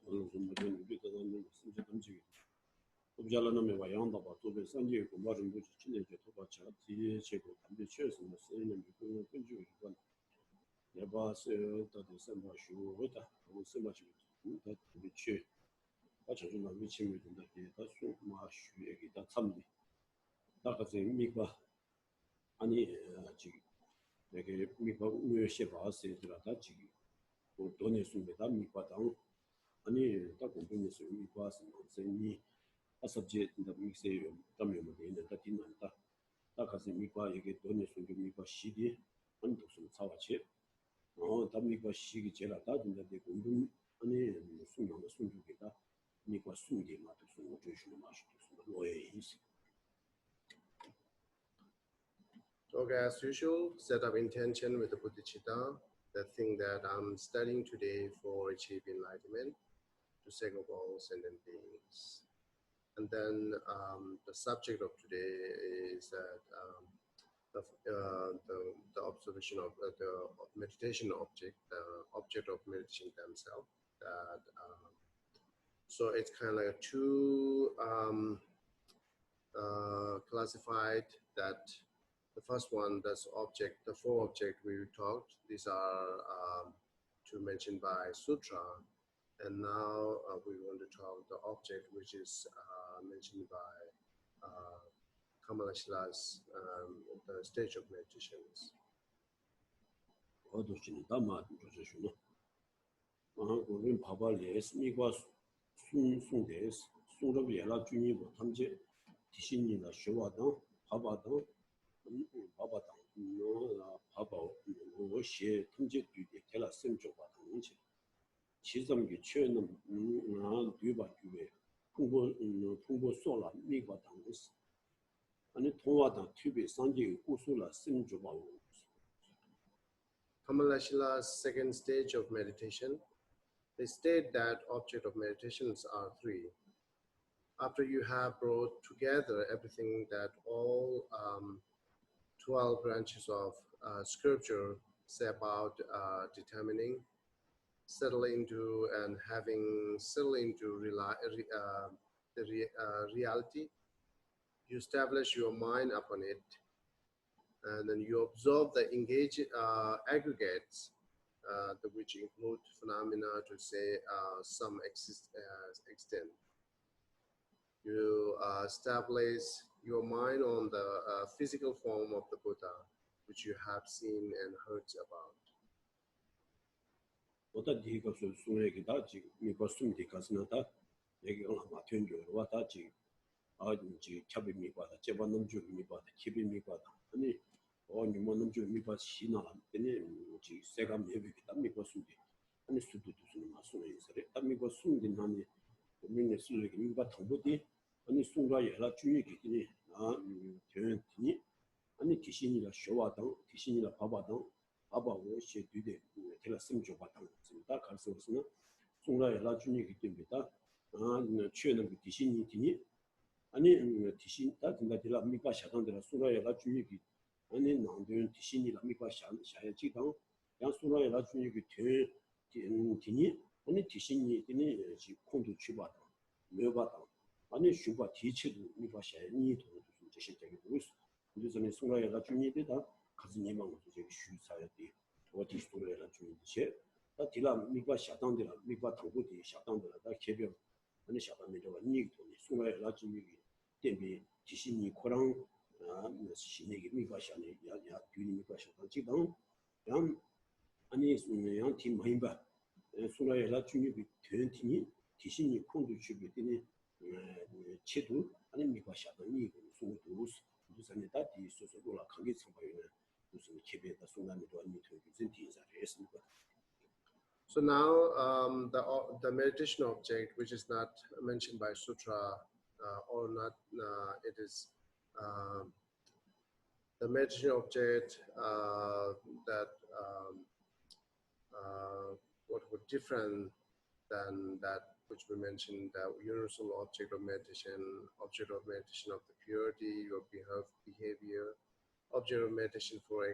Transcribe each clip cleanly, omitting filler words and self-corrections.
어느 정도 우리가 하는 심지 던지기 objalaname wayanda ba tobe sanje ko marum bu chine je to ba cha ti che ko tambe che so no se ne ko ko ju ko ya ba se ta de san ba shu wo ta wo se ma chi ta bi che ba cha ju na mi chi mi da de ta su ma shu ye gi ta sam ni ta ka se mi ba ani ji ne ge mi ba u she ba se de la ta ji ko do ne su me da mi ba dang ani ta ko ni su mi ba se ni a subject that we say tamyo mo de ta tin ta ta ka se mi kwa ye ge do ne su mi kwa shi di an to su sa wa che no ta mi kwa shi gi che la ta din de ko dum ani su no su ju ge ta mi kwa su ge ma to su no ju shu ma shi su lo ye is. Okay, as usual, set up intention with the bodhicitta, the thing that I'm studying today for achieving enlightenment to sacred goals and then beings. And then the subject of today is that the observation of the meditation object, the object of meditation themselves. That so it's kind of like two classified. That the first one, that's object, the four objects we talked. These are two mentioned by Sutra. And now we want to talk the object which is mentioned by Kamalashala's the stage of meditations. 지점기 최는 뒤바 뒤에 풍부 소라 미과 당스 아니 통화다 튜비 상지 우수라 심주바오. Kamalashala's second stage of meditation, they state that object of meditations are three. After you have brought together everything that all 12 branches of scripture say about determining, settle into and having settled into reality, you establish your mind upon it, and then you observe the aggregates, which include phenomena to say some extent. You establish your mind on the physical form of the Buddha, which you have seen and heard about. 어떤 디가 소소에게다 지금 이거 숨디 가스나다 얘기가 맞춘 줄 와다 지금 아지 캡이 봐다 제반놈 줄 봐다 캡이 봐다 아니 니모놈 줄 봐다 시나 아니 지 세가 메비다 미고 숨디 아니 수도 두는 마소에 있어래 아미고 숨디 나니 민네 수르기 미바 통보디 아니 숨가 열라 주의기니 되니 아니 기신이라 쇼와당 기신이라 바바당 아바고 셰드데 텔라 심조 바탕 다 갈수록은 송라에 라준이기 때문에 최는 그 디신이 디니 아니 디신 다 진짜 텔라 미과 샤당들 송라에 라준이기 아니 나한테 디신이라 미과 샤야지 당 양 송라에 라준이기 디니 아니 디신이 디니 지 콘도 취바다 메바다 아니 슈바 디치도 미과 샤니 도 제시되게 되고 있어 그래서 송라에 라준이다 가슴이만 저기 슈사야 돼. 어디 스토리라 주는지. 다 딜라 미과 샤당들라 미과 통고디 샤당들라 다 개별 아니 샤당들과 니도 송라에 라준이기 때문에 지신이 코랑 신에게 미과 샤네 야야 뒤니 미과 샤당 지당 양 아니 양 팀 마임바 송라에 라준이기 된티니 지신이 콘도 주기 때문에 체도 아니 미과 샤당이 송도 무슨 다디 소소로라 관계 상황에 So now the meditation object, which is not mentioned by Sutra or not, it is the meditation object that what would different than that which we mentioned, the universal object of meditation of the purity, your behavior, object of meditation for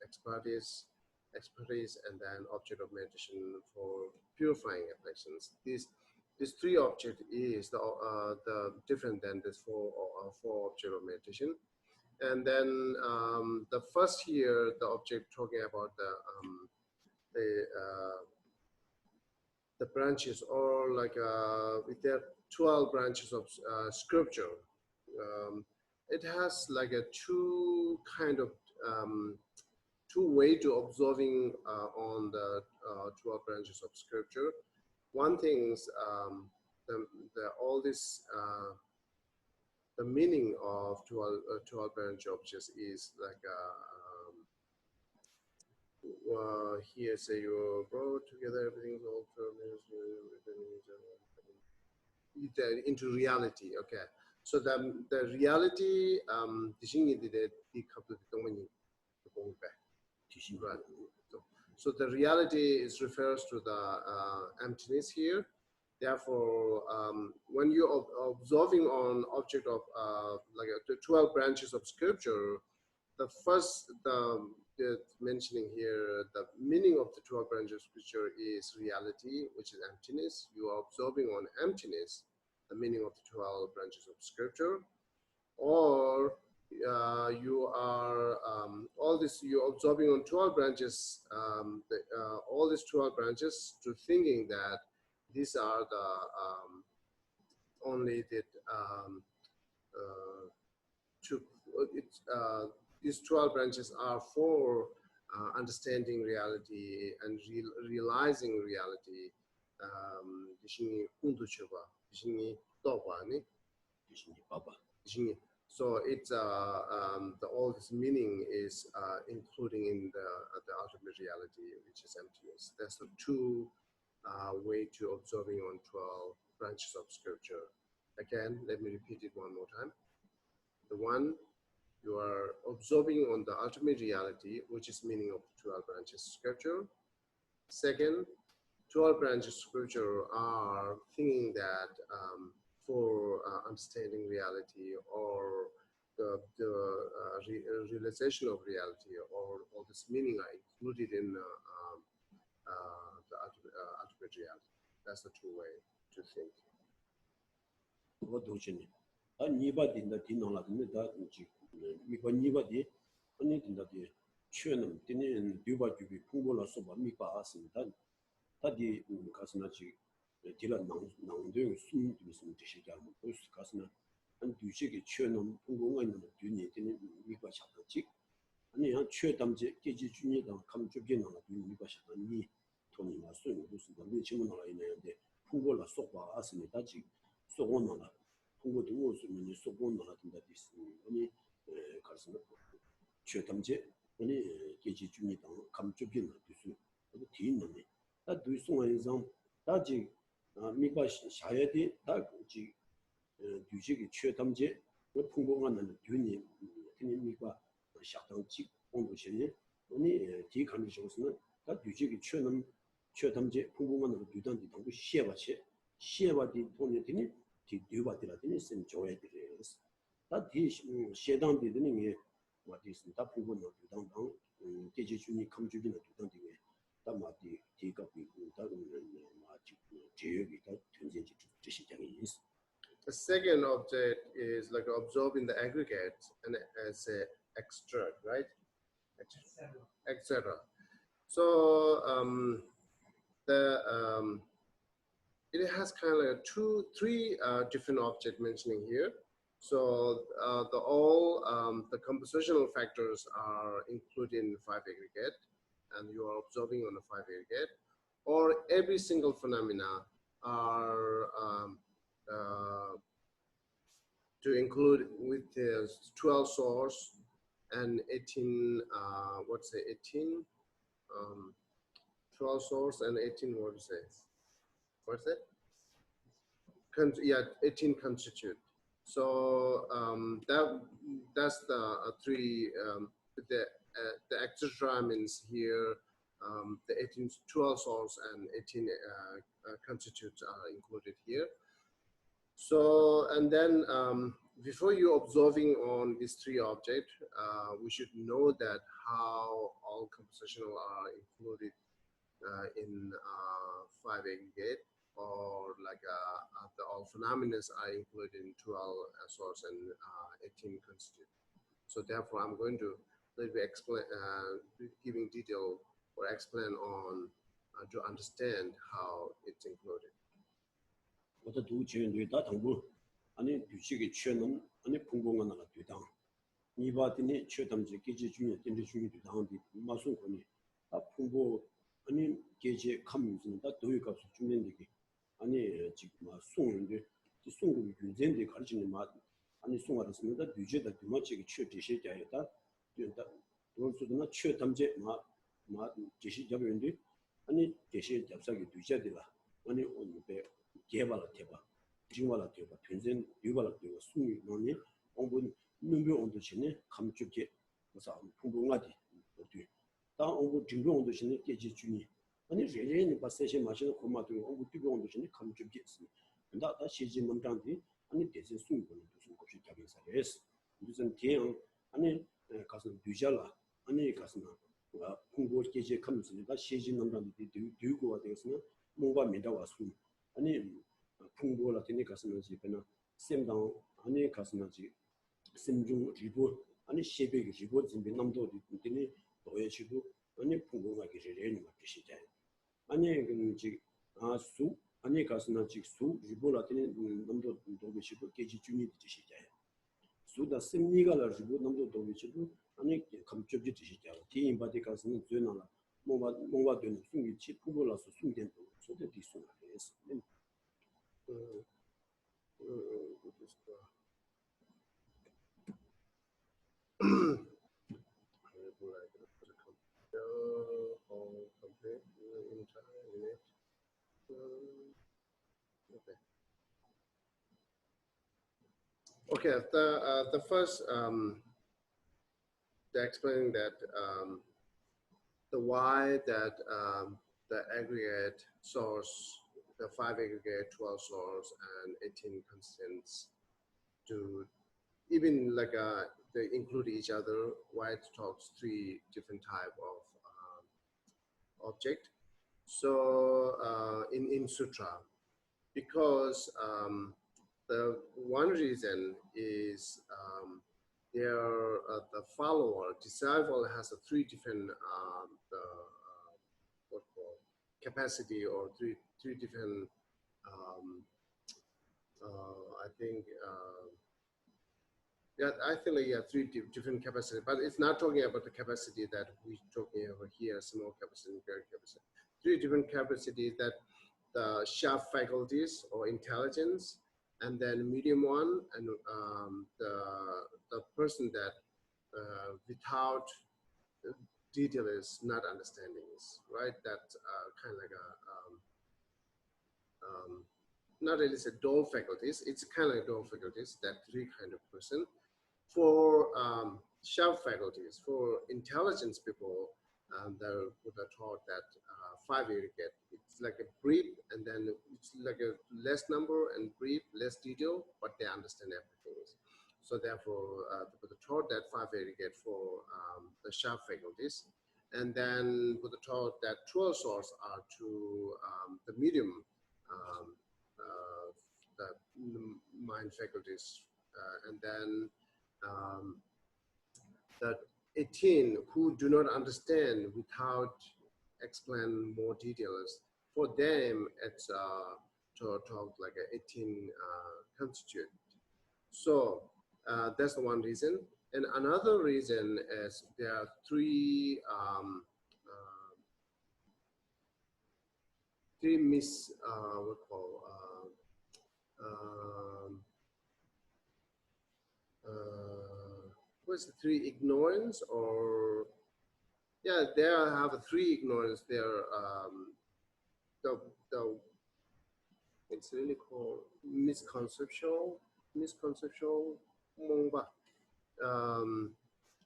expertise, and then object of meditation for purifying affections. this three object is the different than this four object of meditation. And then the first here, the object talking about the branches, or like with their 12 branches of scripture. It has like a two way to observing on the 12 branches of scripture. One thing is all this the meaning of 12 branch objects is like here say you brought together everything's all into reality. Okay, so the reality right. So the reality refers to the emptiness here. Therefore, when you're observing on object of like the 12 branches of scripture, the first mentioning here, the meaning of the 12 branches of scripture is reality, which is emptiness. You are observing on emptiness, the meaning of the 12 branches of scripture, or you are all this you're observing on 12 branches, all these 12 branches to thinking that these are the only that these 12 branches are for understanding reality and realizing reality. So it's all this meaning is including in the ultimate reality, which is emptiness. That's the two way to observing on 12 branches of scripture. Again, let me repeat it one more time. The one you are observing on the ultimate reality, which is meaning of 12 branches of scripture. Second, 12 branches of scripture are thinking that for understanding reality or the realization of reality or all this meaning are included in the ultimate reality. That's the two way to think. 다디 가스나지 딜라 나운데 숨 무슨 뜻이야 뭐 가스나 한 두식이 최는 공공가 있는 뒤에 되는 미과 샤다지 아니 한 최담제 계지 중에다 감쪽에 나와 미과 샤다니 돈이 나서 무슨 거 지금 나와 있는데 풍고라 속바 아스니다 지 속원나라 풍고도 무슨 속원나라 된다 있으니 아니 가스나 최담제 아니 계지 중에다 감쪽에 나와 있으니 뒤에 있는데 다 두송한상 다지 미과 샤야디 다지 두식이 최담제 그 풍부한 뒤니 미과 샤당지 공부시니 아니 뒤 감시로서는 다 두식이 최담제 풍부한 뒤단지 동부 시에바디 돈이 되니 뒤 뒤바디라더니 선 조회들이스 다뒤 시에당비드니 what is the 풍부한 뒤단당 계지 중이 감주기는 뒤단지 다마디 The second object is like observing the aggregate and as a extract, right? Etc. So it has kind of like three different objects mentioning here. So the compositional factors are included in 5 aggregate, and you are observing on the 5 aggregate, or every single phenomena are to include with the 12 source and 18 18 12 source and 18 what's it 18 constitute. So that's the three the etc means here the 18 12 source and 18 constitutes are included here. So and then before you observing on these three objects, we should know that how all compositional are included in 5 aggregate, or like phenomena are included in 12 source and 18 constitute. So therefore, I'm going to explain, giving detail or explain on to understand how it's included. 어떤 두 지연들다 당부 아니 규칙의 취는 아니 풍부한 하나 되다. 이바드니 취담지 기지 중에 된지 중에 되다는데 마순권이 아 풍부 아니 계제 감문다 도의값 중년되기 아니 지금 송인데 송국이 균전데 가르치는 말 아니 송하였습니다. 유죄다 두마치기 취되시자였다. 된다. 그런서도나 취담제 마 계시 잡는데 아니 계시 잡사기 유죄되라. 아니 오늘에 개발을 해봐. 지금발을 해봐. 변전 유발을 되고 숨이 너니 공부 능비 온도신에 감축게 그래서 풍부하디. 어디 다 공부 증명 온도신에 깨지 주니 아니 레레는 바세시 마시는 고마도 공부 뜨거 온도신에 감축게 있습니다. 근데 다 시지 문장이 아니 대신 숨고는 무슨 것이 잡이사레스. 무슨 대응 아니 가서 유자라 아니 가서 풍부 깨지 감수니까 시지 문장이 되고 되었으면 뭔가 믿어와 숨 아니 풍부라 되니 가서는 집에나 셈당 아니 가서는 지 심중 리보 아니 시베기 리보 준비 남도 되니 도에시도 아니 풍부하게 레레는 것이다. 아니 그지 아수 아니 가서는 직수 리보라 되니 남도 도에시도 계지 중이 되시다. 수다 심리가 리보 남도 도에시도 아니 감쪽지 되시다. 뒤인 바디 가서는 되나라 뭔가 되는 숨기치 풍부라서 숨된 소대 뒤수가 있어. Okay, the first they're explaining that the why that the aggregate source, the 5 aggregate, 12 source, and 18 constants to even like they include each other. Why it talks 3 different type of object. So in sutra, because the one reason is the follower, disciple has 3 different what called capacity or three different I think yeah, I think like, yeah, 3 different capacity, but it's not talking about the capacity that we're talking over here, small capacity, great capacity. 3 different capacities, that the sharp faculties or intelligence, and then medium one, and the person that without detail is not understanding, right? That's kind of like a not really say dull faculties. It's kind of like dull faculties. That 3 kind of person. For sharp faculties, for intelligence people, that would have taught that 5 aggregate. It's like a brief, and then it's like a less number and brief, less detail, but they understand everything. So therefore, the Buddha taught that 5 aggregate for the sharp faculties, and then Buddha taught that 12 source are to the medium, the mind faculties, and then that 18 who do not understand without explain more details. For them, it's to talk like 18 constitute. So that's the one reason. And another reason is there are 3 what's the 3 ignorance, or yeah, there have 3 ignorance there. It's really called misconceptual.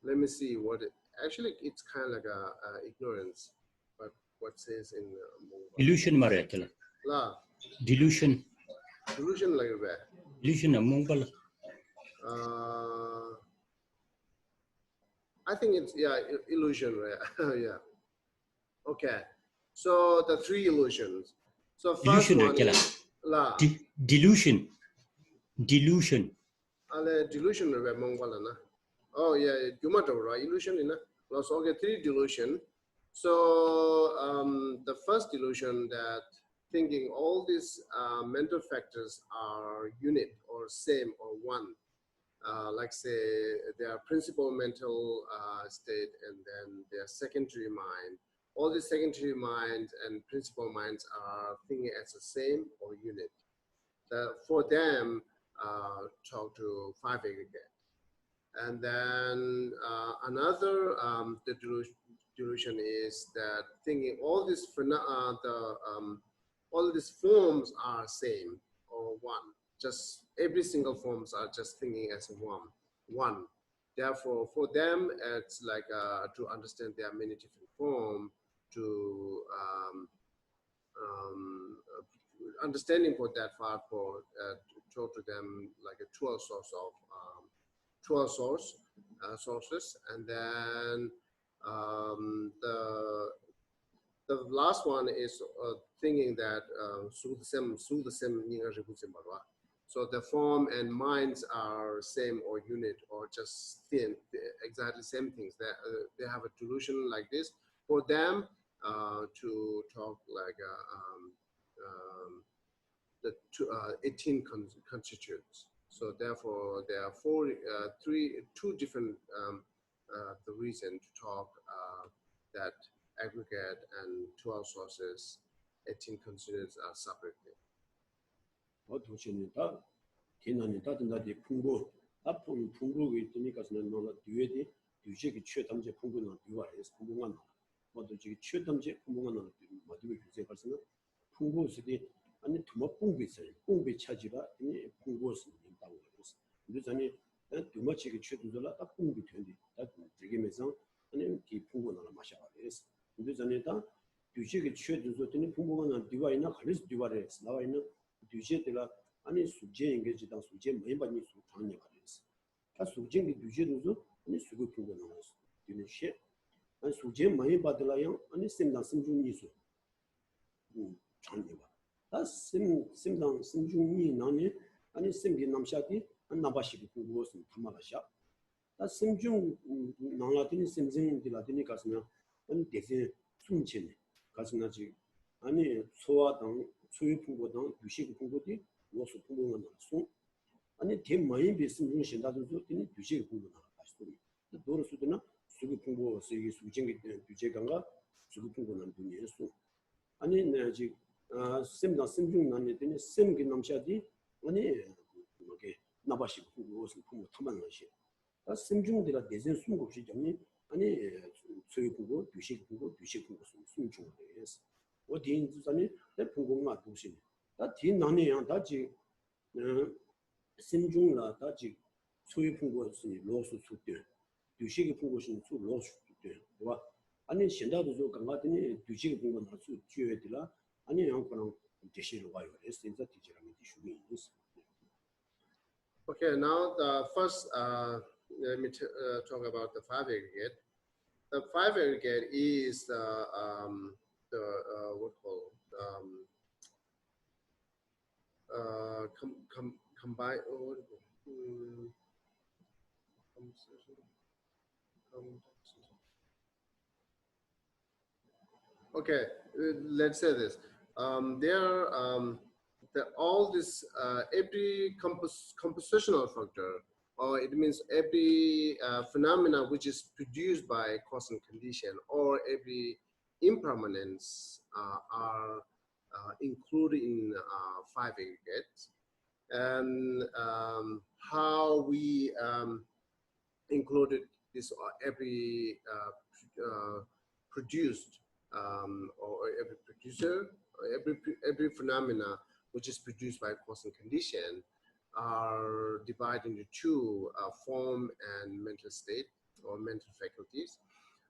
Let me see what it actually. It's kind of like a ignorance, but what says in Illusion 말했잖아. La Delusion. delusion like that. Delusion 몽발. I think it's illusion, right? Yeah. Okay. So the 3 illusions. So first Illusion one 있잖아. is la Delusion. Delusion. Delusion we Mongol na. Oh yeah, illusion in okay, 3 delusion. So the first delusion that thinking all these mental factors are unit or same or one. Like say their principal mental state and then their secondary mind. All the secondary minds and principal minds are thinking as the same or unit. For them, talk to 5 aggregate. And then another the delusion is that thinking all these all these forms are same or one. Just every single forms are just thinking as one. Therefore, for them, it's like to understand there are many different forms. To understanding for that part for to talk to them like a 12 source of 12 sources, and then the last one is thinking that so the form and minds are same or unit or just thin, exactly same things. That they have a delusion like this. For them to talk like the 18 constituents. So therefore, there are two different the reason to talk that aggregate and 12 sources, 18 constituents are separately. 도시니다 개난이 다든다디 풍부 앞으로 풍부가 있으니까 너는 뒤에디 뒤식이 최담제 풍부는 뒤와에서 풍부만 뭐도 지금 최담제 풍부만 나는 뭐도 규제 발생은 풍부스디 아니 두마 풍부 있어요. 풍부 차지가 이 풍부스 있다고 그랬어. 근데 전에 두마 지금 최도들라 딱 풍부 된디 딱 지금에서 아니 이 풍부는 마셔 버렸어. 근데 전에 다 뒤식이 최도들이 풍부가 난 뒤와이나 갈래서 뒤와에 나와 있는 뒤제들아 아니 수제 인게지당 수제 많이 수 장려 가려서 다 수제의 뒤제도도 아니 수고 풍부 나왔어. 이는 시 아니 수제 많이 받으라요. 아니 심당 심중이수 장려 봐. 다 심당 심중이 나니 아니 심기 남샤디 안 나바시고 풍부스 담아라샤. 다 심중 나라더니 심중들라더니 가스나 아니 대세 숨치네. 가스나지 아니 소화당 소유 풍부당 유식 풍부디 로스 풍부가 나서 아니 대 많이 비슷한 중심다도 되는 유식 풍부가 나왔어. 도로스도나 수급 풍부 세계 수쟁이 규제강가 수급 풍부는 분이었어. 아니 내지 심당 심중 난에 되는 심기 남샤디 아니 뭐게 나바시 풍부스 풍부 탐만 것이. 아 심중들아 대전 숨급시 정리 아니 소유 풍부 유식 풍부 숨중을 해서 어디 인자니 내 풍부가 도시 다 뒤나네야 다지 심중라 다지 소유 풍부스니 로스 수대 유식이 풍부신 수 로스 수대 와 아니 신다도 저 강가더니 유식이 풍부는 수 지외들라 아니 양거랑 제시로 와요 그래서 인자 디지라면 디슈미 있어. Okay, now the first let me talk about the 5 aggregate. The 5 aggregate is the what called combine. Okay, let's say this. All this every compositional factor, or it means every phenomena which is produced by cause and condition, or every impermanence are included in 5 aggregates. And how we included this every produced or every producer, every phenomena which is produced by cause and condition are divided into 2, form and mental state or mental faculties.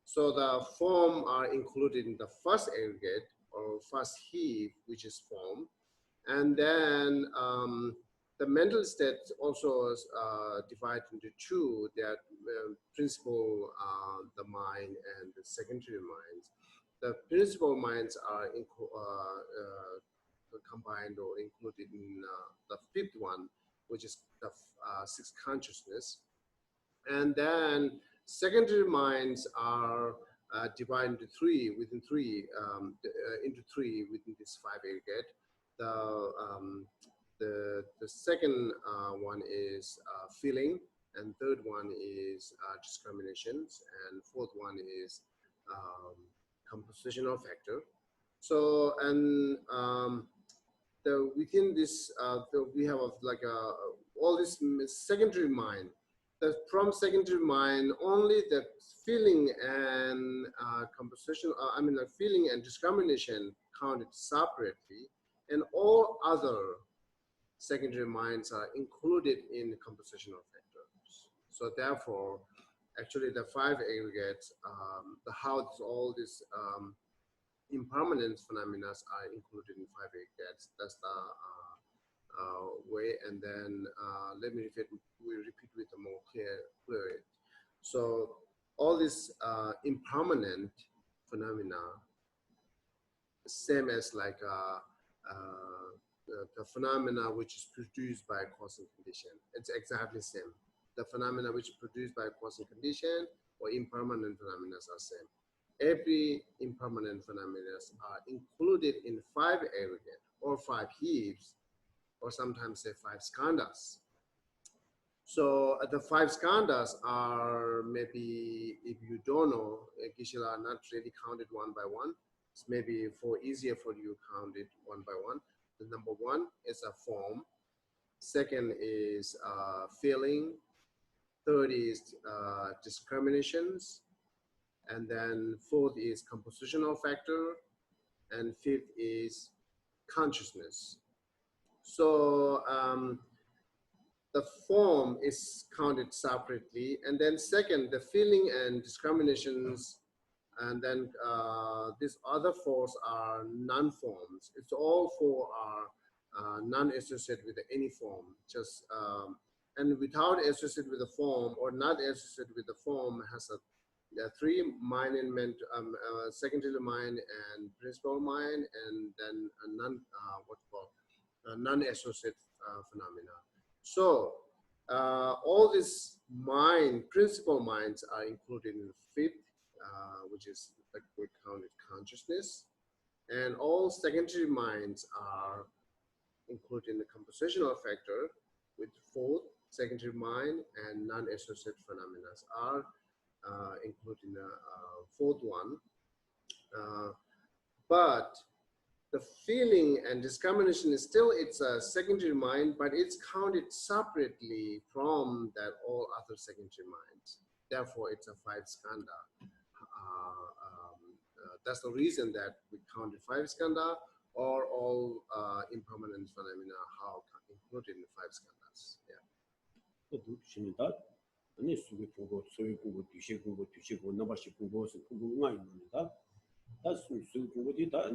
So the form are included in the first aggregate or first heave, which is form. And then the mental state also is divided into 2, that principal, the mind, and the secondary minds. The principal minds are combined or included in the 5th one, which is six consciousness. And then secondary minds are divided into three within this five aggregate. The second one is feeling, and third one is discriminations, and fourth one is compositional factor. So, and within this, we have all this secondary mind. From secondary mind, only the feeling and composition, feeling and discrimination counted separately, and all other secondary minds are included in the compositional factors. So therefore, actually the five aggregates, how all these impermanent phenomena are included in five aggregates. That's the way. And then let me repeat with a more clear. So all these impermanent phenomena, same as like the phenomena which is produced by causal condition. It's exactly the same. The phenomena which is produced by causal condition or impermanent phenomena are same. Every impermanent phenomena are included in five aggregate or five heaps, or sometimes say five skandhas. So the five skandhas are, maybe if you don't know, Geshe are not really counted one by one. It's maybe easier for you to count it one by one. The number one is a form. Second is feeling. Third is discriminations. And then fourth is compositional factor. And fifth is consciousness. So the form is counted separately. And then second, the feeling and discriminations. And then these other fours are non-forms. It's all four are non-associated with any form. Just and without associated with the form or not associated with the form has a three mind and secondary mind and principal mind, and then a non-associated phenomena. So all these principal minds are included in the fifth. Which is like we counted consciousness, and all secondary minds are included in the compositional factor, with fourth secondary mind and non-associated phenomena are included in the fourth one. But the feeling and discrimination is still, it's a secondary mind, but it's counted separately from that all other secondary minds. Therefore, it's a five skandha. That's the reason that we counted five skandha, or all impermanent phenomena how included in the five skandhas. Yeah. 아니 수비 공부, 소위 공부, 뒤시 공부, 나바시 공부에서 공부가 있는다. 다 수비 공부도 다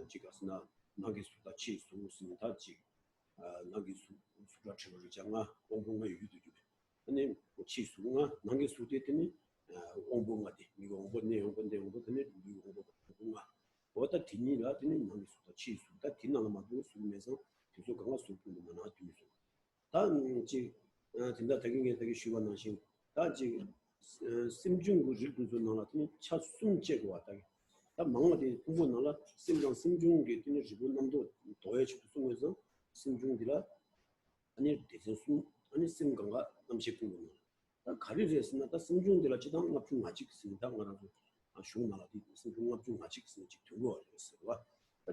지가스나 나기 수다 치수 있습니다. 지 나기 수가 처리잖아. 공부가 유도도. 아니 치수가 나기 수도 공부가지. 이거 공부네 공부네 공부가. 뭐다 뒤니라 뒤니 나기 수다 치수다 뒤나마도 수면서 계속 강화 수분만 하죠. 단지 진짜 되게 쉬운 것이 다지 심중구를 나라더니 차 숨제고 왔다. 다 망어디 부분 나라 심중게 되는 지분 남도 도해지 숨에서 심중디라 아니 대선수 아니 심강가 남식분 다 가리지했으나 다 심중디라 지당 앞중 아직 있습니다. 말하고 쉬운 나라디 심중 앞중 아직 있으면 되고 알겠어요.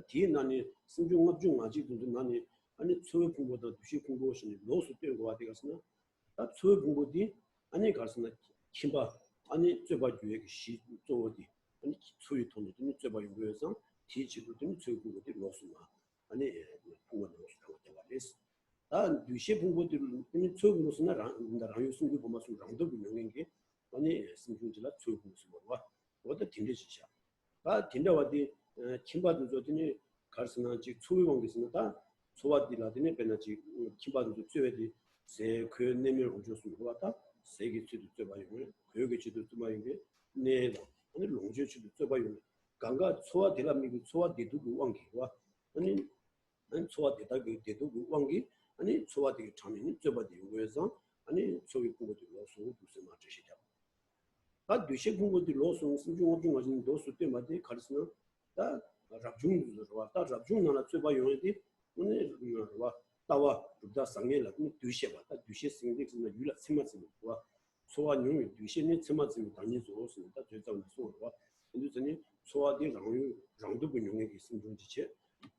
뒤에 나니 심중 앞중 아직 나니 아니 소위 공부도 두시 공부하시는 노수 되고 와디가스나 다 소위 공부디 아니 가스나 kimba 아니 쯧바 주의 시 조디 아니 소위 돈도 쯧바 요에서 티지도 소위 공부디 노수나 아니 공부도 노수라고 되가리스 다 두시 공부들 소위 공부스나 라요스 그 보마스 라운드 분명한 게 아니 심중지라 소위 공부스 뭐와 어디 딘데지샤 다 딘데와디 kim바도 조디니 가스나 지 소위 공부스나 다 소와디라드네 베나지 kim바도 쯧웨디 세 그네밀 오조스 거다 세계 지도 쯧바요 교육의 지도 쯧바요 네 오늘 롱제 지도 쯧바요 강가 소와디라미고 소와디도 왕기와 아니 소와디다 그 대도 왕기 아니 소화되게 참이 저바디 요에서 아니 소위 공부도 로소 무슨 말 뜻이죠. 다 뒤시 공부도 로소 신중 업중 가진 도수 때마다 가르치는 다 rabjung 다 rabjung 나라 쯧바 요에디 오늘 와 따와 부다 상해라 뒤시 봐. 뒤시 생각이 유라 심마스 와 소화용이 뒤시는 심마스 당연히 좋습니다. 저자는 소화 근데 소화디 랑도 근용이 있으면 좀 지체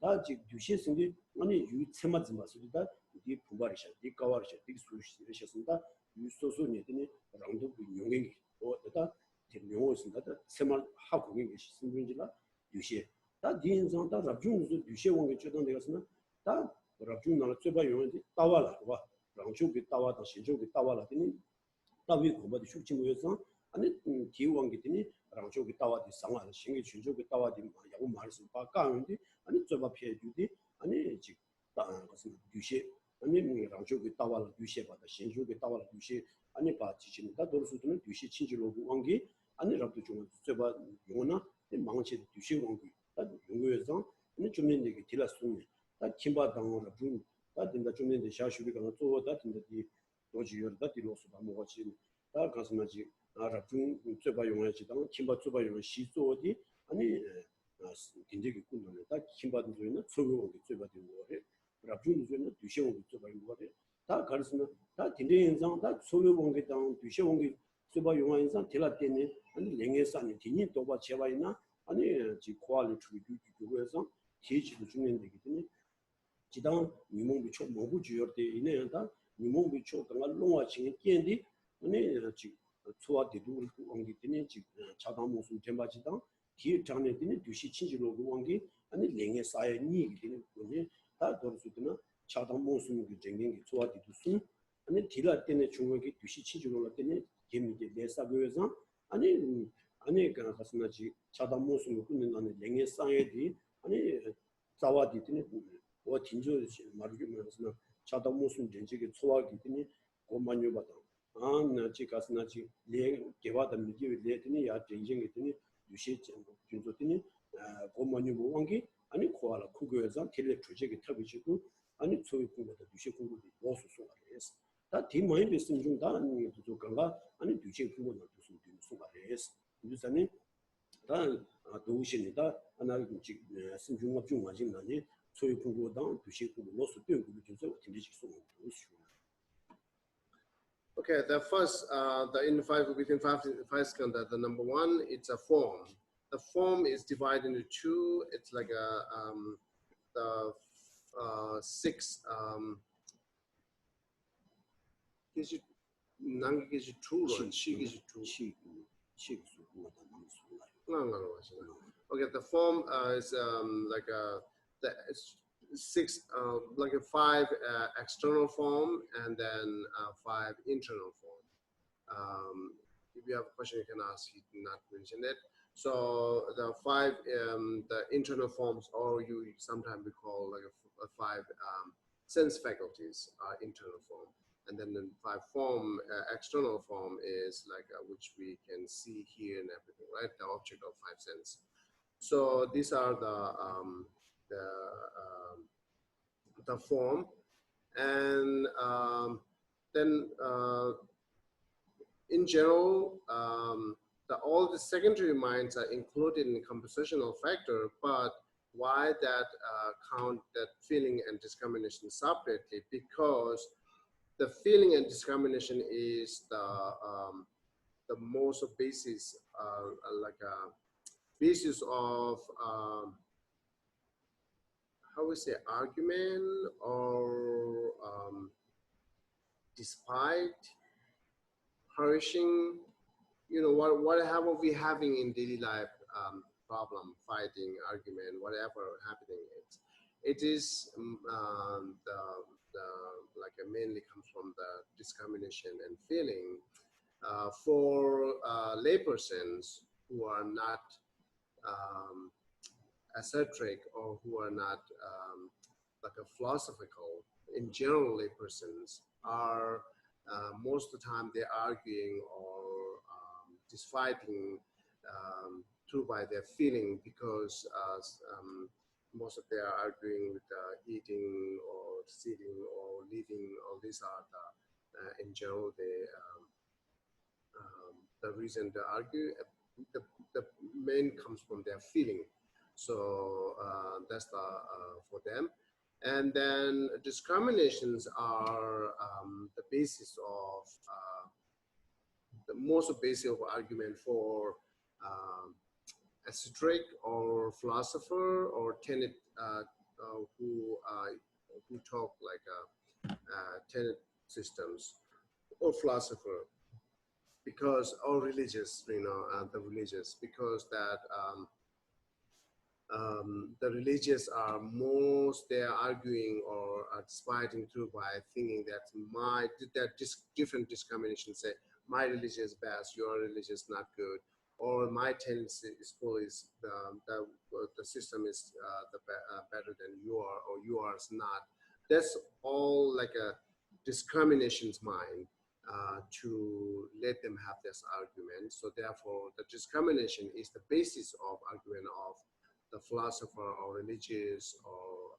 다 지금 뒤시 생기 아니 유 심마스 마스다 이 부바리샤 이 까와리샤 이 수시르셨습니다. 유소소니 되니 랑도 근용이 어다 대명호스다 세말 하고 있는 것이 신분지라 뒤시 다 디인상다 rabjung도 뒤시 원게 주던 데가서는 다 rabjung 나라 쯧바 용인데 따와라 봐 랑초기 따와다 신초기 따와라 되니 따위 고바디 숙지 모여서 아니 기왕게 되니 랑초기 따와디 상화 신기 준초기 따와디 야고 말씀 봐 까는데 아니 쯧바 피해 주디 아니 지 무슨 뒤시 아니 랑초기 따와라 뒤시 받아 신초기 따와라 뒤시 아니 봐 지진다 도르수드는 뒤시 친지로 왕기 아니 rab도 좀 쯧바 용나 망치 뒤시 왕기 다 용고에서 아니 좀 내게 딜라스니 다 김바 당으로 좀 다든가 좀 내게 샤슈비가 또 다든가 이 도지여다 딜로스 다 먹었지 다 가서마지 알아 좀 쯧바 용하지 당 김바 쯧바 용 시소디 아니 굉장히 꿈는 다 김바도 되는 소용이 쯧바 되는 거래 rab중 되는 뒤시용 쯧바 용 거래 다 가르스는 다 딘데 인상 다 소용 게 당 뒤시용 게 쯧바 용하 인상 딜라 때문에 아니 랭에산이 디니 도바 제바 있나 아니 지 퀄리티 주주에서 계지도 중요한데기 때문에 지당 미몽비초 모부 주요때 이내다 미몽비초 당가 롱화칭이 끼엔디 아니 지 초와디도 원기 때문에 지 차당 모습 템바지당 기 장내 때문에 두시 친지로 원기 아니 랭에 쌓여 니기 때문에 거기 다 돌수드나 차당 모습 그 쟁갱이 초와디도 순 아니 딜라 때문에 중국이 두시 친지로 때문에 개미게 내사고에서 아니 그 가슴나지 차당 모습을 꾸는 안에 랭에 쌓여디 아니 자와디 때문에 뭐 진저 말하면서 차당 모습 전체게 초와기 때문에 고만요 받아 나지 가스나지 랭 개와다 미지 레더니 야 전쟁이 때문에 유시 진저 때문에 고만요 왕기 아니 코알라 쿠고에서 텔레 프로젝트 타비지고 아니 소위 공부도 유시 공부도 모수 소가레스 다 디모인 비슷한 중다 아니 부족한가 아니 유시 공부도 무슨 소가레스 유산이 다 도우십니다. 하나 지금 신중업 중화진나니 소위 공부당 두시 공부 로스 된 공부 중에서 팀지식 소문 Okay, the first, within five skanda, the number one, it's a form. The form is divided into two. It's like the six. Gives you, nang gives you two, she gives you two. No. Okay, the form is like the six, like a five external form and then five internal form. If you have a question, you can ask. He did not mention it. So the five, the internal forms, or you sometimes we call like a five sense faculties, internal form. And then the five form, external form is like which we can see, hear, and everything, right? The object of five sense. So these are the form, and then in general, all the secondary minds are included in the compositional factor, but why that count that feeling and discrimination separately? Because the feeling and discrimination is the most basis, like a basis of how we say argument or despite, perishing, you know, whatever we having in daily life, problem, fighting, argument, whatever happening, it is like mainly comes from the discrimination and feeling. For laypersons who are not esoteric or who are not like a philosophical, in general laypersons are most of the time they're arguing or just fighting through by their feeling, because most of they are arguing with eating or sitting or living, all these are the, in general, the reason they argue. The main comes from their feeling. So that's for them. And then discriminations are the basis of the most basic of argument for a strict or philosopher or tenet who talk like tenet systems or philosopher, because or religious, the religious, because that the religious are they are arguing or are fighting through by thinking that different discrimination, say my religion is best, your religion is not good, or my tendency is full, is the system is better than you are, or yours not. That's all like a discrimination's mind to let them have this argument. So therefore, the discrimination is the basis of argument of the philosopher or religious or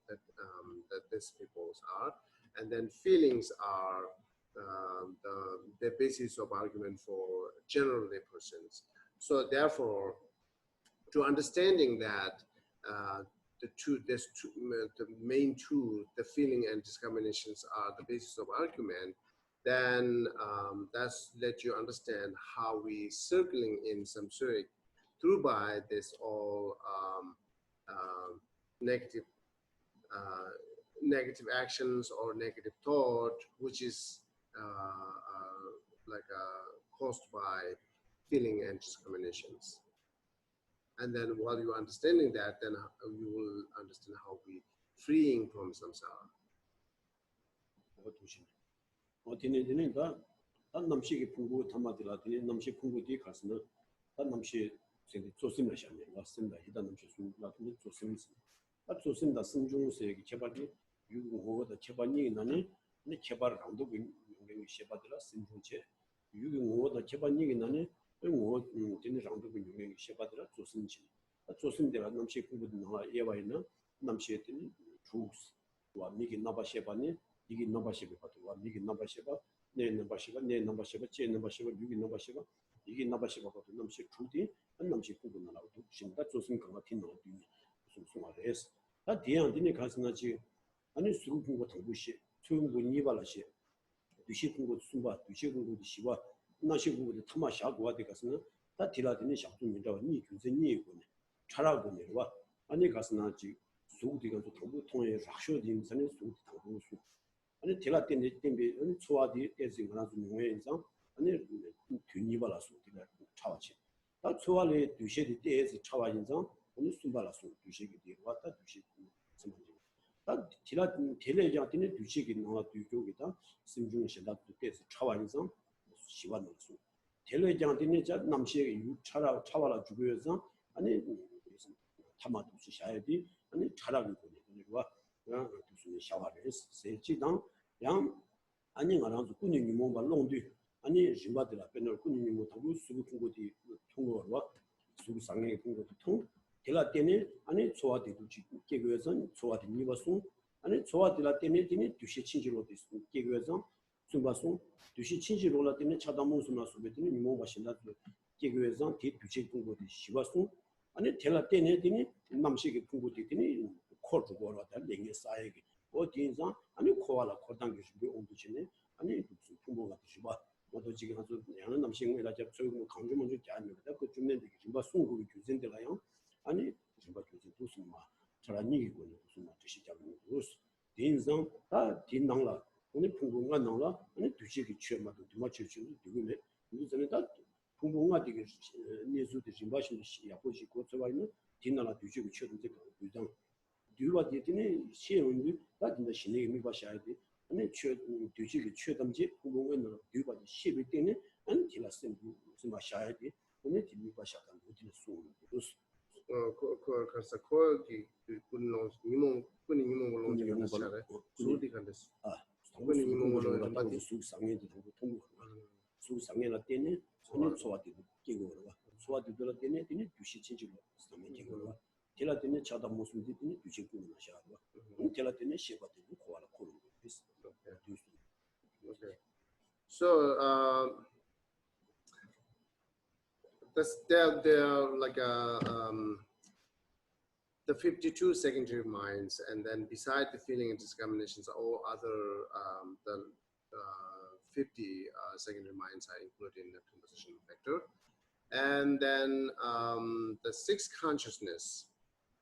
that these peoples are. And then feelings are the basis of argument for general lay persons. So therefore, to understanding that the main two, the feeling and discriminations are the basis of argument, then that's let you understand how we circling in samsaric through by this all negative actions or negative thought, which is caused by feeling and discriminations. And then while you're understanding that, then you will understand how we freeing from samsara. 남식이 풍부 담아들라 되는 남식 풍부디 가서는 남식 생기 조심을 하셔야 왔습니다. 이단 남식 숨라도 조심스. 조심다 승중세기 개발이 유구호가 개발이 나네. 근데 개발랑도 용맹이 셰바들라 승중체 유구호가 개발이 나네. 뭐 되는 장도 용맹이 셰바들라 조심치. 조심되라 남식 풍부도 나와 예와이나 남식이 되는 주스 와 미기 나바셰바니 이게 나바셰바 와 미기 나바셰바 네 넘버시가 제 넘버시가 6이 넘버시가 이게 넘버시가 거든 넘시 주디 한 넘시 부분 나라고 진짜 좋은 거 같은 거 무슨 소말레스 다 디안디네 가스나지 아니 수국고 당부시 수국고 발라시 두시국고 숨바 두시국고 시와 나시국고 타마샤고가 되가스는 다 디라디네 샤투민다 니 규제니 이거네 차라고네 와 아니 가스나지 수국디가 또 동부 통해 락쇼딘 선에 수국 당부수 아니 제가 때문에 초와디 에지 그런 중요해서 아니 균이발라서 제가 차와지 다 초와를 두셔디 때에서 차와인서 오늘 숨발라서 두셔기 뒤에 왔다 두시 선생님 다 제가 텔레장한테 두시기 나와 두교기다 심중시다 때에서 차와인서 시완으로서 텔레장한테 자 남시에 차와라 주고여서 아니 타마도 샤야디 아니 차라고 보내고 무슨 샤와를 세지당 양 아니 말아서 군인이 뭔가 롱뒤 아니 심바들아 배널 군인이 뭐 하고 수고 통고디 통고와 수고 상행의 통고도 통 제가 때문에 아니 소화되고 깨고서 소화된 이버송 아니 소화되라 때문에 되니 두시 친지로 됐어 깨고서 숨바송 두시 친지로라 때문에 차다무스나 수베더니 뭐 마신다 깨고서 뒤 두시 통고디 시바송 아니 제가 때문에 되니 남식의 통고디 되니 코르고라 달 랭게 쌓이기 어디인자 아니 코알라 코당기 준비 온도치네 아니 무슨 풍부가 되지 봐 모두 지금 아주 양은 남식이라 접촉 강조 먼저 자는데 그 중에 좀 송국이 규제되라요 아니 좀 규제 무슨 마 저런 얘기고 무슨 마 뜻이 잡는 거스 인상 다 딘낭라 오늘 풍부가 나라 아니 두식이 취마도 두마치치도 되고네 이전에 다 풍부가 되게 내수도 좀 바신 야포지 고쳐와는 딘낭라 두식이 취도 되고 부장 뒤와 뒤에 시행이 다 진짜 신의 의미가 샤야지 아니 뒤지기 최담지 부분은 뒤와 시비 때문에 안 지났으면 무슨 마셔야지 오늘 뒤미가 샤간 어디는 쏘는 그래서 그래서 거기 군노 니모 군이 니모 샤래 소디 간데스 군이 니모 바디 수상에도 통고 수상에나 때문에 손이 소화되고 끼고 그러고 소화되더라 때문에 뒤시 친지로 스타면 끼고 텔라테네 차다 무슨 뒤에 뒤집고 나셔야 텔라테네 시바데 코알라 코르 So there are like the 52 secondary minds, and then beside the feeling and discriminations, all other the 50 secondary minds are included in the composition factor. And then the sixth consciousness.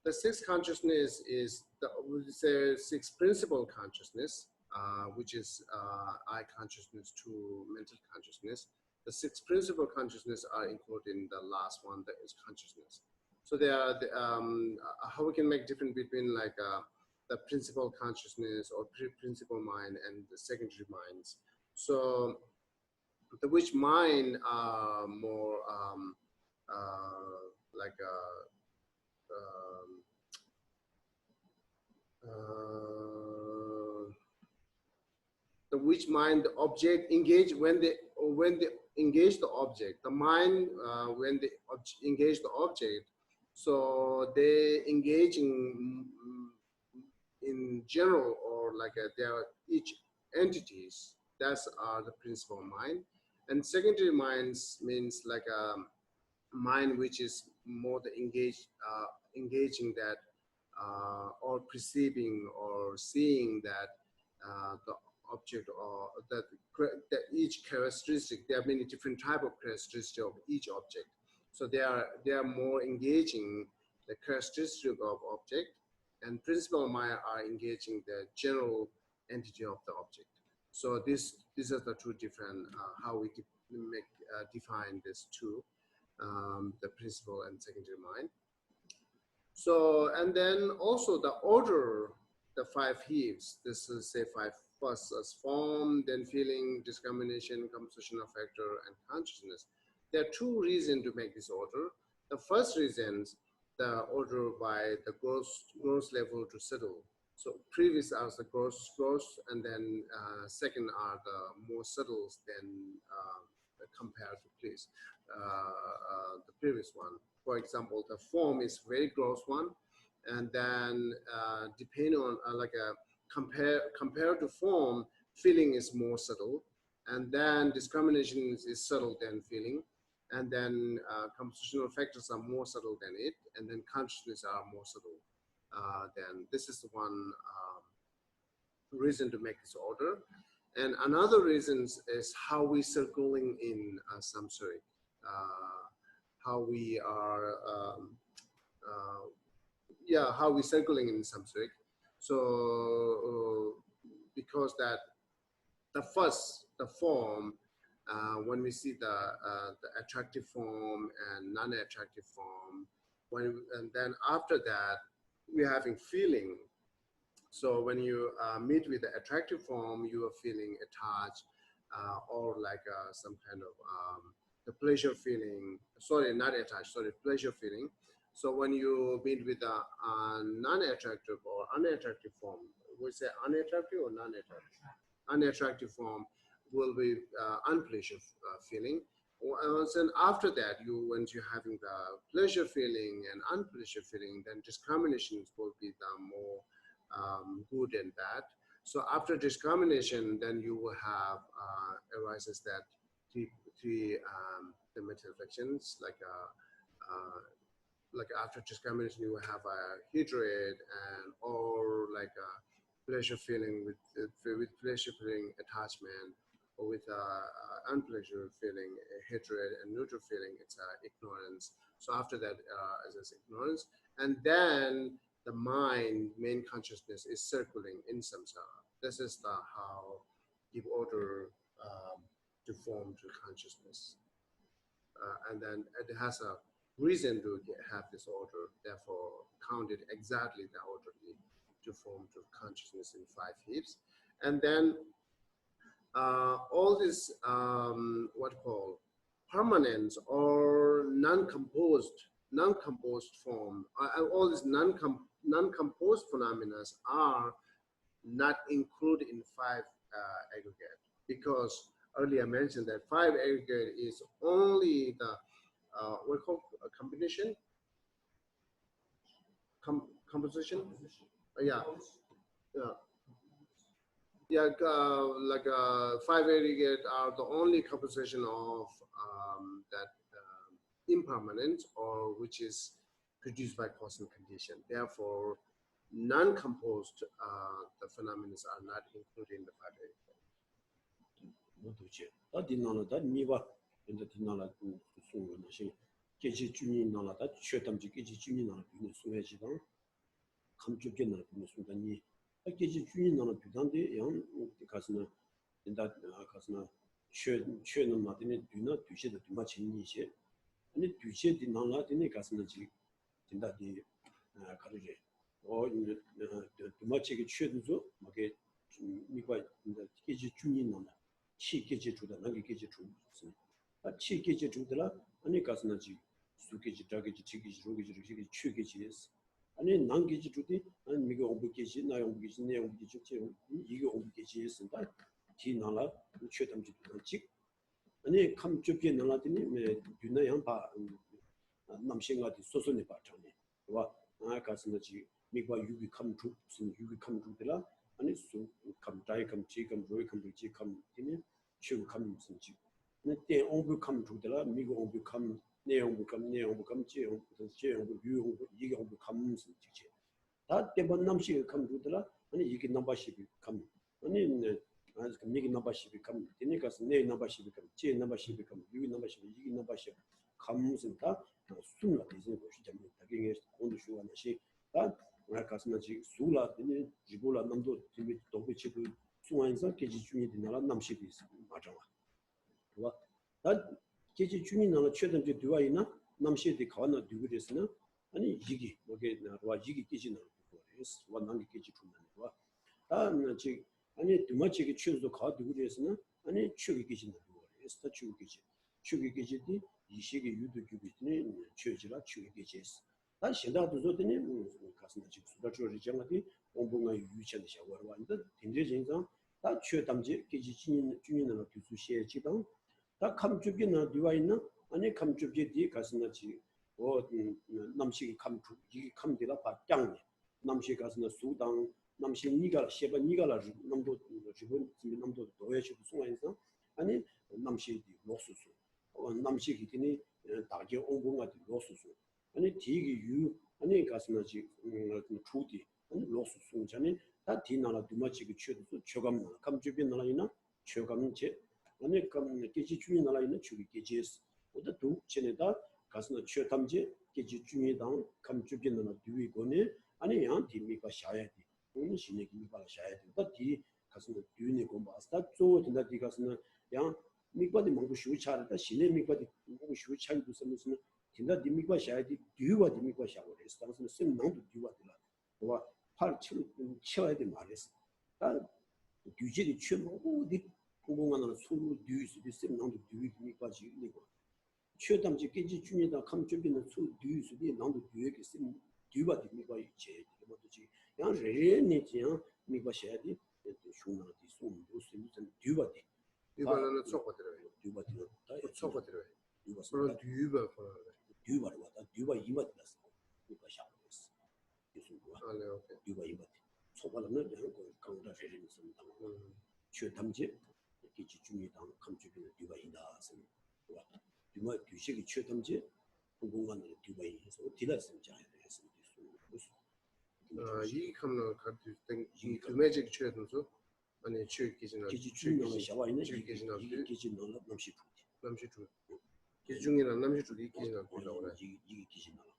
The sixth consciousness is the sixth principal consciousness, which is eye consciousness to mental consciousness. The six principal consciousness are included in the last one, that is consciousness. So there are how we can make difference between like the principal consciousness or principal mind and the secondary minds. So the which mind are more like the which mind the object engage when they engage the object, the mind when they engage the object, so they engage in general, or like they are each entities. That's the principal mind. And secondary minds means like a mind which is more the engaging that or perceiving or seeing that the object, or that each characteristic, there are many different type of characteristics of each object. So they are more engaging the characteristic of object, and principal mind are engaging the general entity of the object. So these are the two different how we define these two, the principal and secondary mind. So, and then also the order, the five heaves, this is say five first as form, then feeling, discrimination, compositional factor, and consciousness. There are two reasons to make this order. The first reason, the order by the gross level to subtle. So previous are the gross, and then second are the more subtle than compared to please the previous one. For example, the form is very gross one, and then depending on like a compared to form, feeling is more subtle, and then discrimination is subtle than feeling, and then compositional factors are more subtle than it, and then consciousness are more subtle. Then this is one reason to make this order. And another reason is how we circling in samsaric, how we are, how we circling in samsaric. So because that the form, when we see the attractive form and non-attractive form, and then after that we're having feeling. So when you meet with the attractive form, you are feeling attached, or like some kind of the pleasure feeling. Sorry, not attached. Sorry, pleasure feeling. So when you meet with a non-attractive or unattractive form, we say unattractive or non-attractive. Unattractive form will be unpleasure feeling. And after that, once you're having the pleasure feeling and unpleasure feeling, then discriminations will be the more good and bad. So after discrimination, then you will have arises that three the mental affections, like after discrimination, you will have a hatred and or like a pleasure feeling with pleasure feeling attachment, or with unpleasure feeling hatred, and neutral feeling it's ignorance. So after that is ignorance, and then the mind, main consciousness, is circling in samsara. This is how give order to form to consciousness, and then it has a reason to have this order. Therefore, counted exactly the orderly to form to consciousness in five heaps, and then all this what called permanent or non-composed form, all these non-composed phenomena are not included in five aggregate, because earlier I mentioned that five aggregate is only the what called a combination, composition, yeah. Yeah, like 5 aggregate are the only composition of that impermanent or which is produced by causal condition. Therefore, non-composed the phenomena are not included in the 5 aggregate. 모두지. 다 디나라다 미바 인데 디나라 수수는 시 계지 주민 나라다 최담지 계지 주민 나라 비는 수매지당 감쪽게 나라 비는 순간이 계지 주민 나라 비단데 양 가스나 인다 가스나 최는 마드네 뒤나 뒤시도 뒤마 진이시 아니 뒤시에 디나라 디네 가스나 지 진다디 가르제 이제 뒤마치게 최도죠 막게 미과 인데 계지 주민 나라 치계제 주다 나게 계제 주 무슨 치계제 주더라 아니 가스나지 수계제 자계제 치계제 로계제 이게 추계제스 아니 난계제 주디 아니 미게 오브계제 나 오브계제 내 오브계제 이게 오브계제스다 지나라 최담지 직 아니 감쪽게 나라더니 매 뒤나 양바 남생아디 소소네 바탕네 와 가스나지 미과 유비 감주 무슨 유비 감주더라 아니 수 감다이 감치 감로이 감치 감 이네 추 감무슨 지 근데 온부 감 주더라 미고 온부 감 내용부 감지 온부 제 온부 유용부 이게 온부 감무슨 지지 다 때번 남시 감 주더라 아니 이게 넘버십이 감 아니 아니 미기 넘버십이 감 되니까서 내 넘버십이 감제 넘버십이 감 유기 넘버십이 이게 넘버십 감무슨 다 숨을 이제 보시 좀 다게 온도 쇼하나시 다 가스나 지 수라드니 지불라 남도 집이 도비치고 수완에서 계지 중이 되나라 남시비 맞아와. 와. 다 계지 중이 나라 최단지 뒤와이나 남시에 가나 뒤그랬으나 아니 이기 뭐게 나와 이기 계지는 그래서 와 남기 계지 중난 와. 지 아니 두마치게 최도 가 뒤그랬으나 아니 최기 계지는 그래서 다 최기 계지. 최기 계지디 이시게 유도 규비니 최지라 최기 계지스. 다 신다도 저더니 가슴에 지금 수다처리 장하디 온봉가 유치한데 샤워를 왔는데 딘제진상 다 최담지 계지 주민으로 교수시에 지방 다 감쪽이나 뒤와 있는 아니 감쪽이 뒤 가슴에 지 남식이 감주 이게 감디라 바짱 남식 가슴에 수당 남식 니가 셰바 니가라 남도 지금 남도 도외식 송화에서 아니 남식이 로수수 남식이 되니 다게 온봉가 로수수 아니 디기 유 아니 가스나지 추디 아니 로스 송전에 다 디나라 두마치기 취도 초감 감주변 나라이나 초감제 아니 감 계지 주인 나라이나 주기 계지스 오다 두 전에다 가스나 최탐제 계지 주인당 감주변 나라 뒤위고네 아니 양 디미가 샤야디 오늘 신에기 미가 샤야디 다디 가스나 뒤니 공부하다 조 된다 디 가스나 양 미과디 먹고 쉬우차다 신에 미과디 먹고 쉬우차이 무슨 진짜 디미과 샤야디 뒤와 디미과 샤워레스 당신은 쌤 너무 뒤와들라 와 팔칠 쳐야 돼 말했어 다 뒤지리 쳔모 어디 공공하는 소로 뒤수도 쌤 너무 뒤미과지 이거 최담지 깨지 중에다 감쪽이는 소 뒤수도 너무 뒤에게 쌤 뒤와 디미과 이제 뭐지 양 레네지야 미과 샤야디 슈나디 소도 쌤 뒤와디 이거는 쏙거들어요. 뒤와디 쏙거들어요. 이거 그런 뒤가 그런 뒤바로 왔다 뒤바 이마트라서 이거 샤워했어 아, 네, 오케이. 뒤바 이마트 소발은 내가 강다 회를 쓴다 최담지 기지 중이당 감주비는 뒤바 이다 선 와 뒤마 뒤식이 최담지 공공간으로 뒤바 해서 뒤다선 자야 돼서 이 감는 같은 이 금액적 최선수 아니 최기진은 기지 중요한 샤워이는 최기진은 이게 기지 넣는 남시 남시 주 기중이나 남시 주 이기진은 된다고 그래. 이게 기지 넣는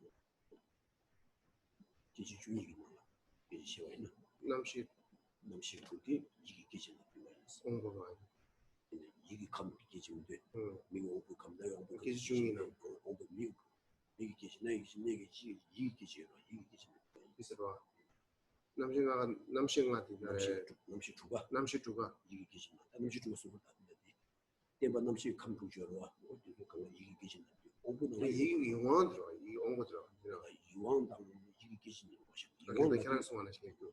기지 중이긴 나와 기지 샤워이는 남시 그게 이게 기지 넣는 공부가 이게 감 기지인데 응. 미국 오브 감 내가 오브 기지 중이는 오브 미국 이게 기지 내가 기지 이게 기지라 이게 기지 있어봐. 남신가 되네. 남시 주가 남시 주가 이게 기지 남시 주가 쓰고 다는데 대바 남시 감 부저로 어디 그 이게 기지 오브는 이 영원 들어. 이 온거 들어. 유황 당 이게 기지는 것이 이거는 계란성 하나 시키고.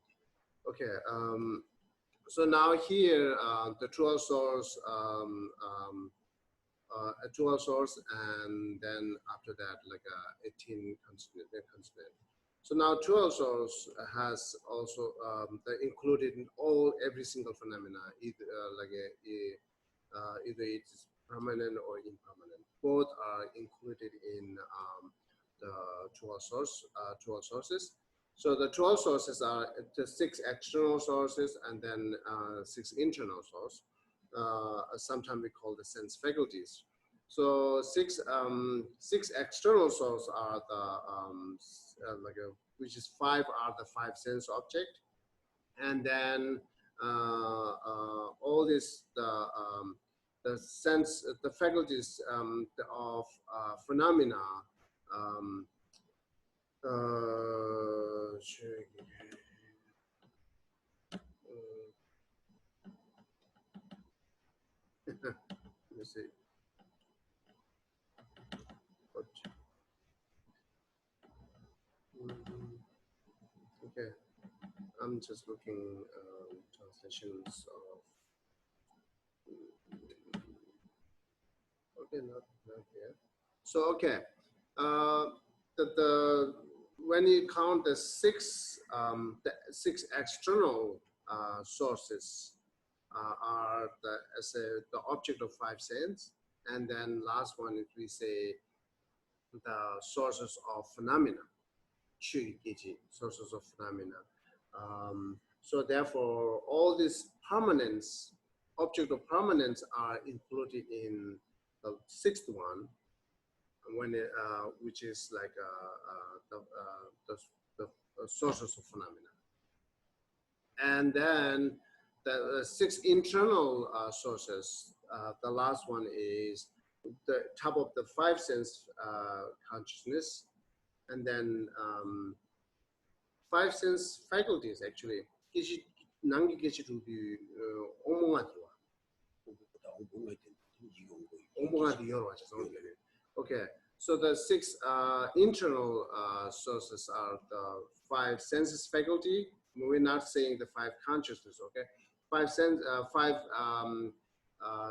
Okay. So now here the dual source a dual source and then after that like a 18 constant. So now 12 source has also included in every single phenomena, either either it's permanent or impermanent. Both are included in the 12 sources. So the 12 sources are the 6 external sources and then 6 internal sources. Sometimes we call the sense faculties. So six external sources are the which is 5 are the 5 sense object, and then all this the sense the faculties of phenomena. Let me see. Okay, I'm just looking translations of. Okay, not here. So okay, when you count the six external sources are the object of 5 sense, and then last one is we say the sources of phenomena, sources of phenomena. So therefore, all these permanence, object of permanence are included in the 6th one, when which is like the sources of phenomena. And then the 6 internal sources, the last one is the top of the 5 sense consciousness, and then 5 sense faculties actually. Okay, so the 6 internal sources are the 5 senses faculty. We're not saying the 5 consciousness. Okay, 5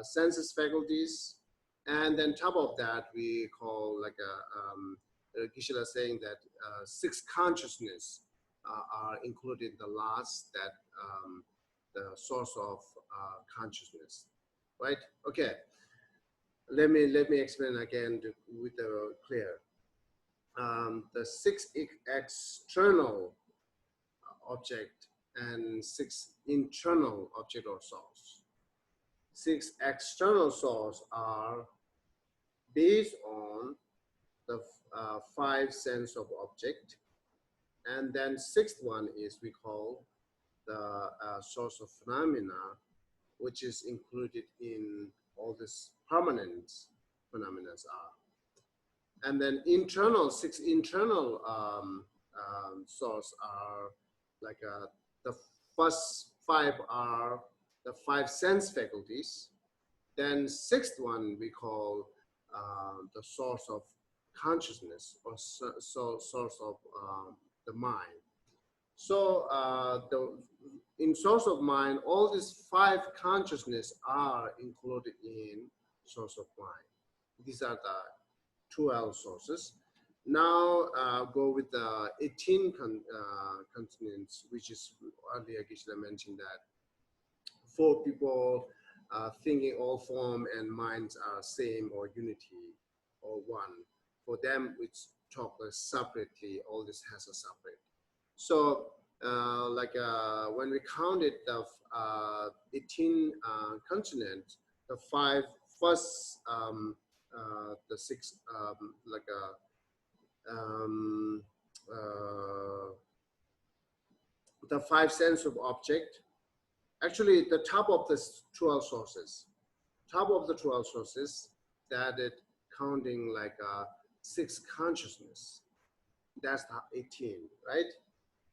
senses faculties, and then top of that we call like Geshe is saying that 6 consciousness are included in the last, that the source of consciousness, right? Okay, let me explain again with the clear. The 6 external object and 6 internal object or source. 6 external source are based on the 5 sense of object, and then 6th one is we call the source of phenomena, which is included in all this permanent phenomena are. And then internal 6 internal source are like the first 5 are the 5 sense faculties. Then 6th one we call the source of consciousness, or source of the mind. So in source of mind, all these 5 consciousness are included in source of mind. These are the 12 sources. Now go with the 18 continents, which is earlier Geshe mentioned that for people thinking all form and minds are same or unity or one. For them, it's talk separately. All this has a separate. So when we counted the 18 continents, the 5 first, the 6 the 5 sense of object. Actually, the top of the 12 sources, that it counting like 6 consciousness. That's the 18, right?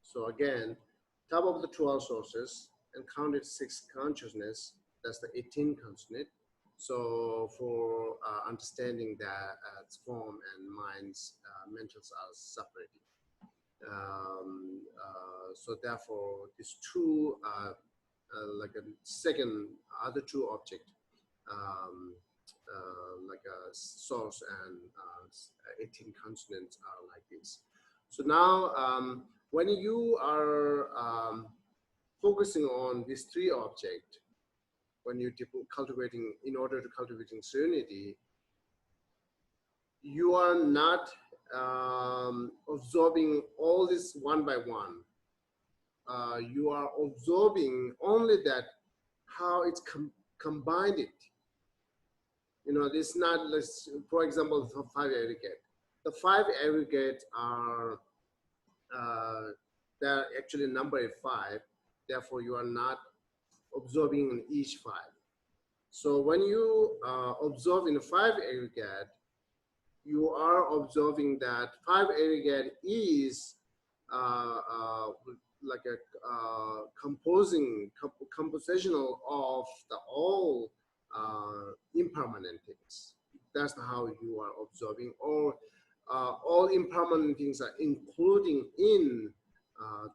So again, top of the 12 sources and counted 6 consciousness. That's the 18 consonant. So for understanding that form and minds, mentals are separated. So therefore, these 2 like a second other 2 object, like a source and 18 consonants are like this. So now, when you are focusing on these three objects, when you're cultivating, in order to cultivating serenity, you are not absorbing all this one by one. You are absorbing only that how it's combined it. You know, this not, for example, the 5 aggregate. The 5 aggregate are they're actually numbered 5. Therefore, you are not observing in each 5. So when you observe in a 5 aggregate, you are observing that 5 aggregate is like a compositional of the all impermanent things. That's how you are observing, or all impermanent things are including in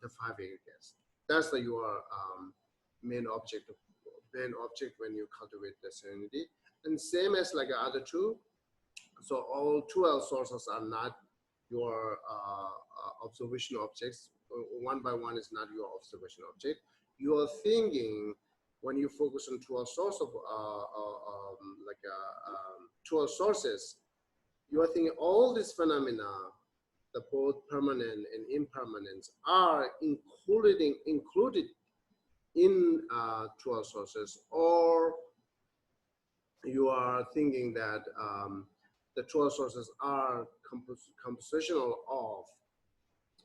the 5 aggregates. That's your main object when you cultivate the serenity. And same as like the other two. So all 12 sources are not your observation objects. One by one is not your observation object. You are thinking, when you focus on 12 sources of 12 sources, you are thinking all these phenomena, the both permanent and impermanent, are included in 12 sources, or you are thinking that the 12 sources are compositional of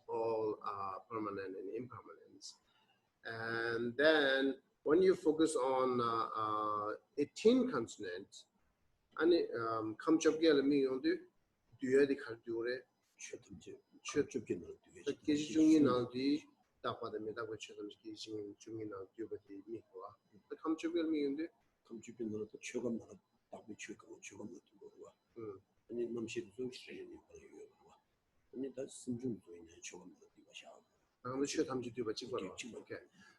all permanent and impermanence. And then when you focus on 18 consonants, and 감쪽기를 미용도 뒤에디 갈두래 계시 중이 나오디 딱 받습니다. 그 최근 계시 중이 나오디 버디 미고와 감쪽기를 미용도 감쪽기는 또 최근 나라 딱비 최근 거와 아니 남시도 시행이 거예요. 아니 다 심중도 있는 최근 거가 샤 Okay.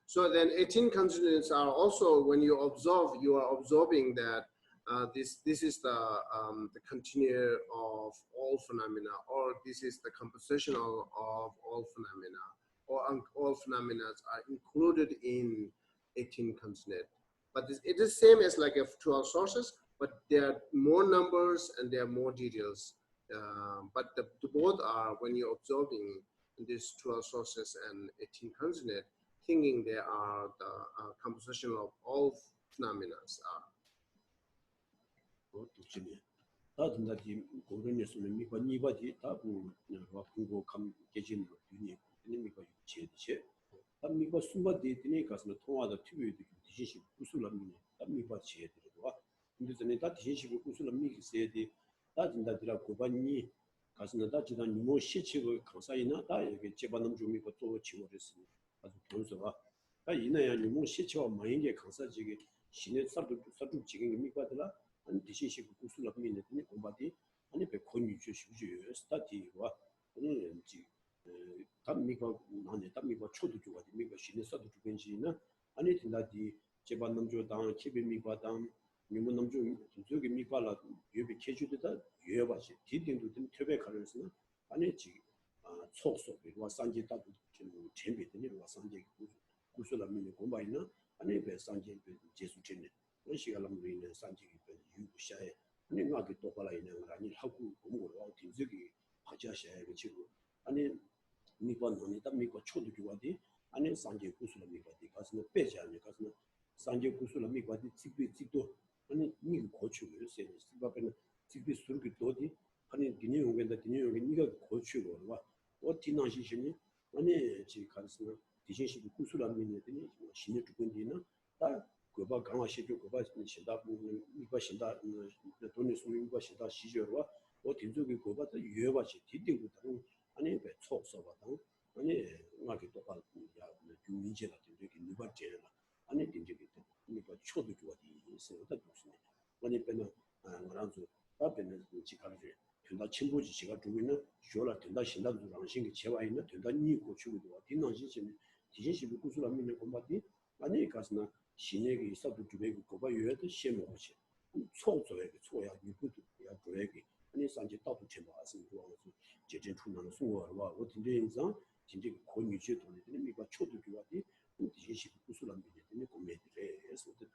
So then 18 consonants are also, when you observe, you are observing that this is the continuum of all phenomena, or this is the compositional of all phenomena, or all phenomena are included in 18 consonant. But it is same as like 12 sources, but there are more numbers and there are more details. But the both are, when you're observing these 12 sources and 18 consonant, thinking they are the composition of all phenomena are. 다든지 고른에서는 미과 니바디 다부 와군고 감 계진 유니 미과 유치에듯이 미과 숨바디드니 가서 통화다 튜브에도 디신시 구슬람이 미과 지에들과 근데 전에 다 디신시 구슬람이 세디 다진다들아 고반니 가서는 다 지단 뭐 시치고 강사이나 다 이게 제반놈 좀 미과 또 지워졌으니 아주 돈서가 다 이내야 뭐 시치와 많이 강사지게 신의 사도 지금 미과들아 아니 디신시 구슬람이 있는 공바디 아니 백콘이 주시고 스타티와 아니 지 담미가 나네 담미가 초도 주가 미가 신의 사도 주변지나 아니 된다디 제반놈 조당 키비미과당 미문놈 저기 미과라 예비 캐주드다 예바시 디딩도 좀 퇴배 가능성은 아니 지 속속과 산지다도 좀 잼비더니 와 산지 구슬람이 공바이나 아니 배 산지 제수체네 원시가 람리는 산지기 유샤에 아니 나게 또 발라 있는 거 아니 하고 공부를 뒤지기 하자셔야 지고 아니 미관원이 딱 미과 초도 주와디 아니 산지 구슬 미과디 가서 빼지 않니 가서 산지 구슬 미과디 찍도 아니 니 고치고 있어요. 스바베는 찍비 수르기 도디 아니 디니 용겐다 디니 용겐 니가 고치고 와 어디나시시니 아니 지 가서 디신시 구슬 안 미네더니 신의 주권디나 다 그바 강화시죠. 그바 신다 이거 신다 돈이 숨이 이거 신다 시저와 뭐 딘족이 그바도 유여바시 디딩도 아니 배 촉서바다 아니 나게 똑바로 야 주민제가 되게 누바제라 아니 딘족이 이거 초도 주어디 있어다 무슨 아니 배는 뭐라서 답변은 지가지 된다 친구지 제가 두고는 쇼라 된다 신다 주랑신 제와 있는 된다 니 고치고도 딘나시신 디신시 구슬함 있는 공바디 아니 가스나 신에게 있어도 주베고 거바 요에도 시험하지 초조에게 초야 이것도 야 주에게 아니 산지 다도 쳔바 아스는 그거 제전 충나는 송어와 어떤 인상 진짜 권유지 돈이 되는 미가 초도 교와디 디시 구슬한 게 되는 고메들에 해서도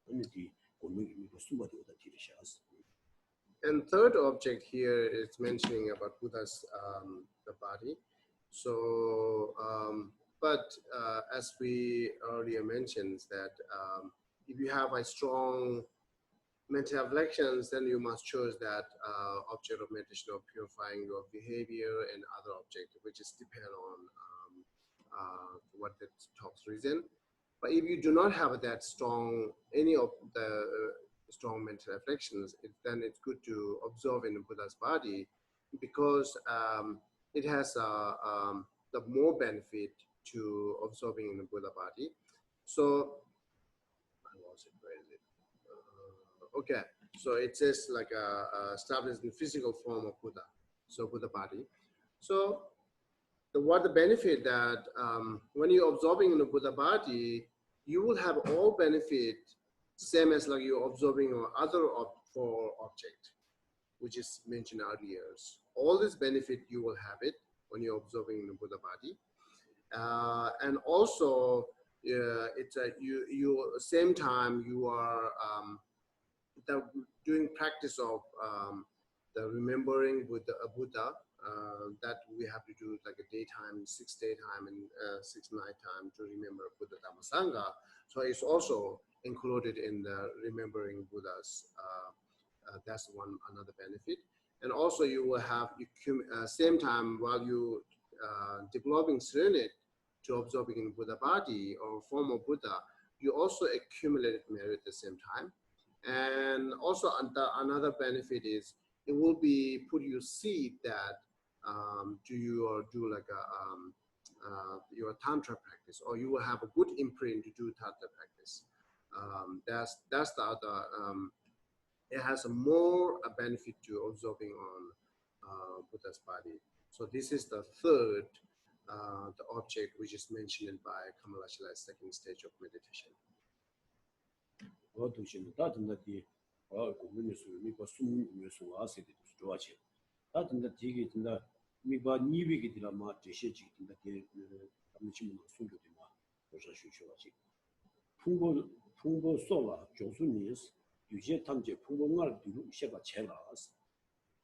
아니 디 고메기 미가 숨바도다 디르샤스. And third object here is mentioning about Buddha's the body. So, as we earlier mentioned, that if you have a strong mental reflections, then you must choose that object of meditation of purifying your behavior and other object, which is depend on what the talks reason. But if you do not have that strong, any of the strong mental reflections, then it's good to observe in the Buddha's body, because it has the more benefit to observing in the Buddha body. So, I lost it. Where is it? Okay, so it says like established in physical form of Buddha, so Buddha body. So, what the benefit that when you're observing in the Buddha body, you will have all benefit, same as like you're observing on other four object, which is mentioned earlier. All this benefit you will have it when you're observing in the Buddha body, and also it's you same time you are doing practice of the remembering Buddha. That we have to do like a daytime, 6 daytime and 6 nighttime to remember Buddha Dhamma Sangha. So it's also included in the remembering Buddhas. That's another benefit. And also you will have same time while you developing serenity to observing in Buddha body or form of Buddha, you also accumulate merit at the same time. And also another benefit is it will be put you seed that do like your tantra practice, or you will have a good imprint to do tantra practice. That's the other. It has a more benefit to observing on Buddha's body. So this is the third, the object which is mentioned by Kamalashala's second stage of meditation. 미바 니비기 드라마 제시 지긴다 게 감치문 순도디마 보셔 주셔가지 풍보 소라 조수니스 유제 탐제 풍보말 뒤로 셰바 첼라스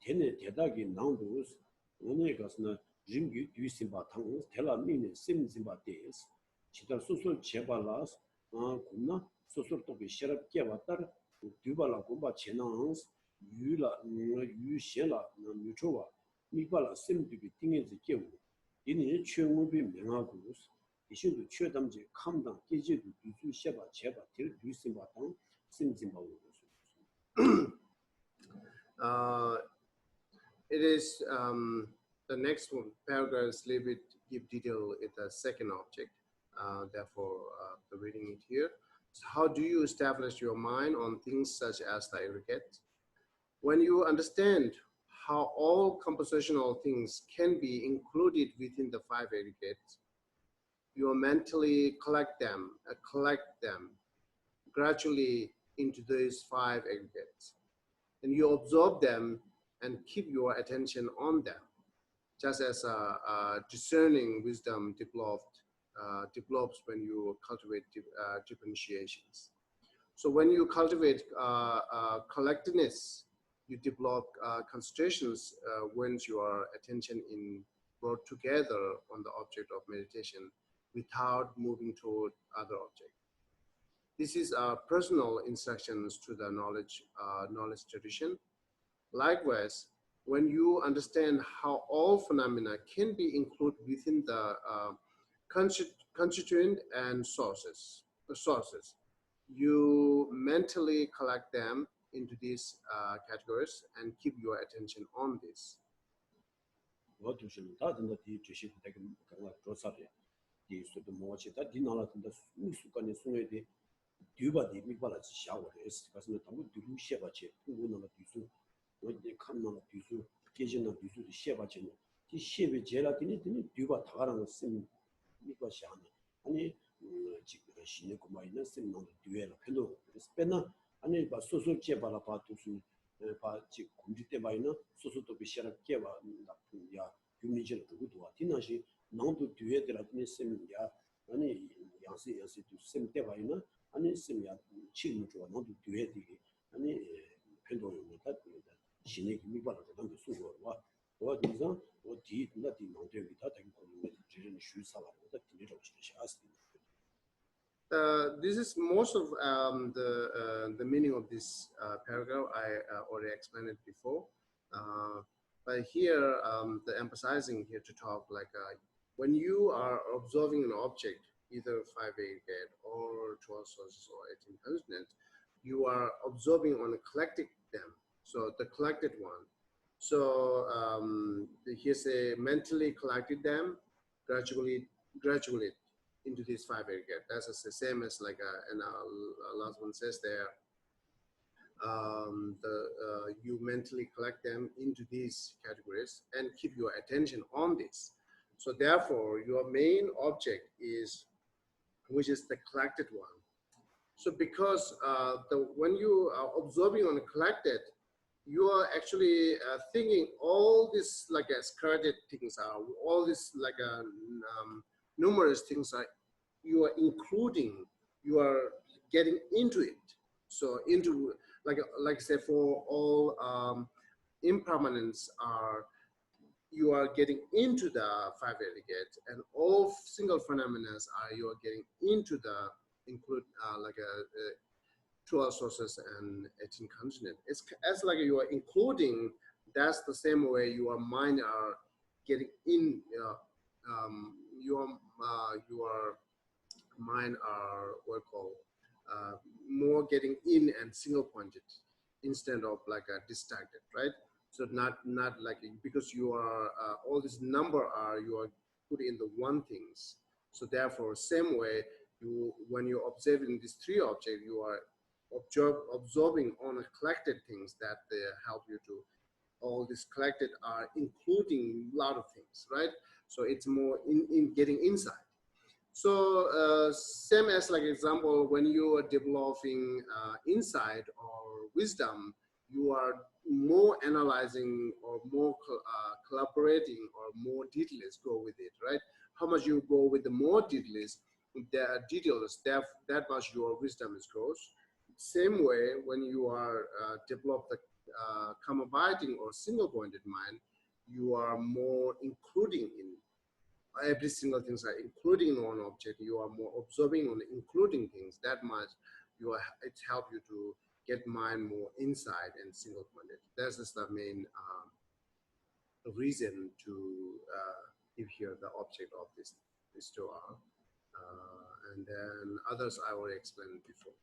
데네 대다기 나운도스 오늘 가스나 징기 뒤심바 탕 텔라 미네 심심바 데스 지다 소소 제발라스 군나 소소 또비 셰랍게 왔다 뒤발라 고바 제나스 유라 유셰라 유초와 미발라 심드비 띵에지 깨우 이니 최고비 명하고스 이슈도 최담지 감당 계제도 유주 셰바 제바 될 뒤심바 당 심심바고 It is the next one paragraph is a little bit give detail in the second object. Therefore, the reading it here. So how do you establish your mind on things such as the aggregate? When you understand how all compositional things can be included within the 5 aggregates, you mentally collect them gradually into these 5 aggregates, and you absorb them and keep your attention on them, just as discerning wisdom develops when you cultivate differentiations. So when you cultivate collectedness, you develop concentrations when your attention is brought together on the object of meditation without moving toward other objects. This is personal instructions to the knowledge tradition. Likewise, when you understand how all phenomena can be included within the constituent and sources, you mentally collect them into these categories and keep your attention on this. 아니 바 소소 제발아 바투스 바지 공지 때 봐이나 소소도 비시럽게 봐 나쁜야 유미질 그것도 디나시 나도 뒤에 들었더니 쌤이야 아니 양세 쌤때 봐이나 아니 쌤이야 지금 좋아 나도 뒤에 되게 아니 편도는 다 신의 미발을 당도 수고 와 그래서 어디 나디 나한테 다 되게 고민을 지는 쉬사라고 다 뒤로 시작했어. This is most of the meaning of this paragraph. I already explained it before, but here the emphasizing here to talk like when you are observing an object, either 5 aggregate or 12 sources or 18 consonant, you are observing on a collected them. So the collected one. So here say mentally collected them, gradually into these 5 aggregate. That's the same as like and last one says there. You mentally collect them into these categories and keep your attention on this. So therefore, your main object is, which is the collected one. So because when you are observing on the collected, you are actually thinking all this like skirted things are, all this like numerous things are, you are including, you are getting into it. So into like say for all impermanents are, you are getting into the 5 aggregate, and all single phenomena are, you are getting into the include like a 12 sources and 18 consonant. It's as like you are including. That's the same way your mind are getting in. Your mind are what called more getting in and single pointed instead of like a distracted, right? So not like, because you are all this number are, you are put in the one things. So therefore, same way, you when you're observing these 3 objects, you are observing on a collected things that they help you to. All these collected are including a lot of things, right? So it's more in getting inside. So same as like example, when you are developing insight or wisdom, you are more analyzing or more collaborating or more details go with it, right? How much you go with the more details, that much your wisdom is grows. Same way, when you are develop the combining or single pointed mind, you are more including in every single things are including in one object. You are more observing on including things. That much you are, it helps you to get mind more inside and single pointed. That's just the main reason to give here the object of this 2R. And then others I already explained before.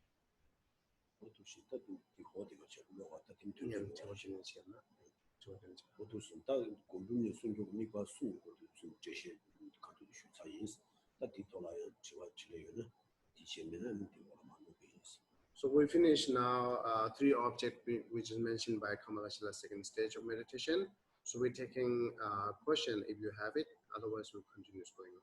So we finish now 3 objects which is mentioned by Kamalashila second stage of meditation. So we're taking a question if you have it, otherwise we'll continue going on.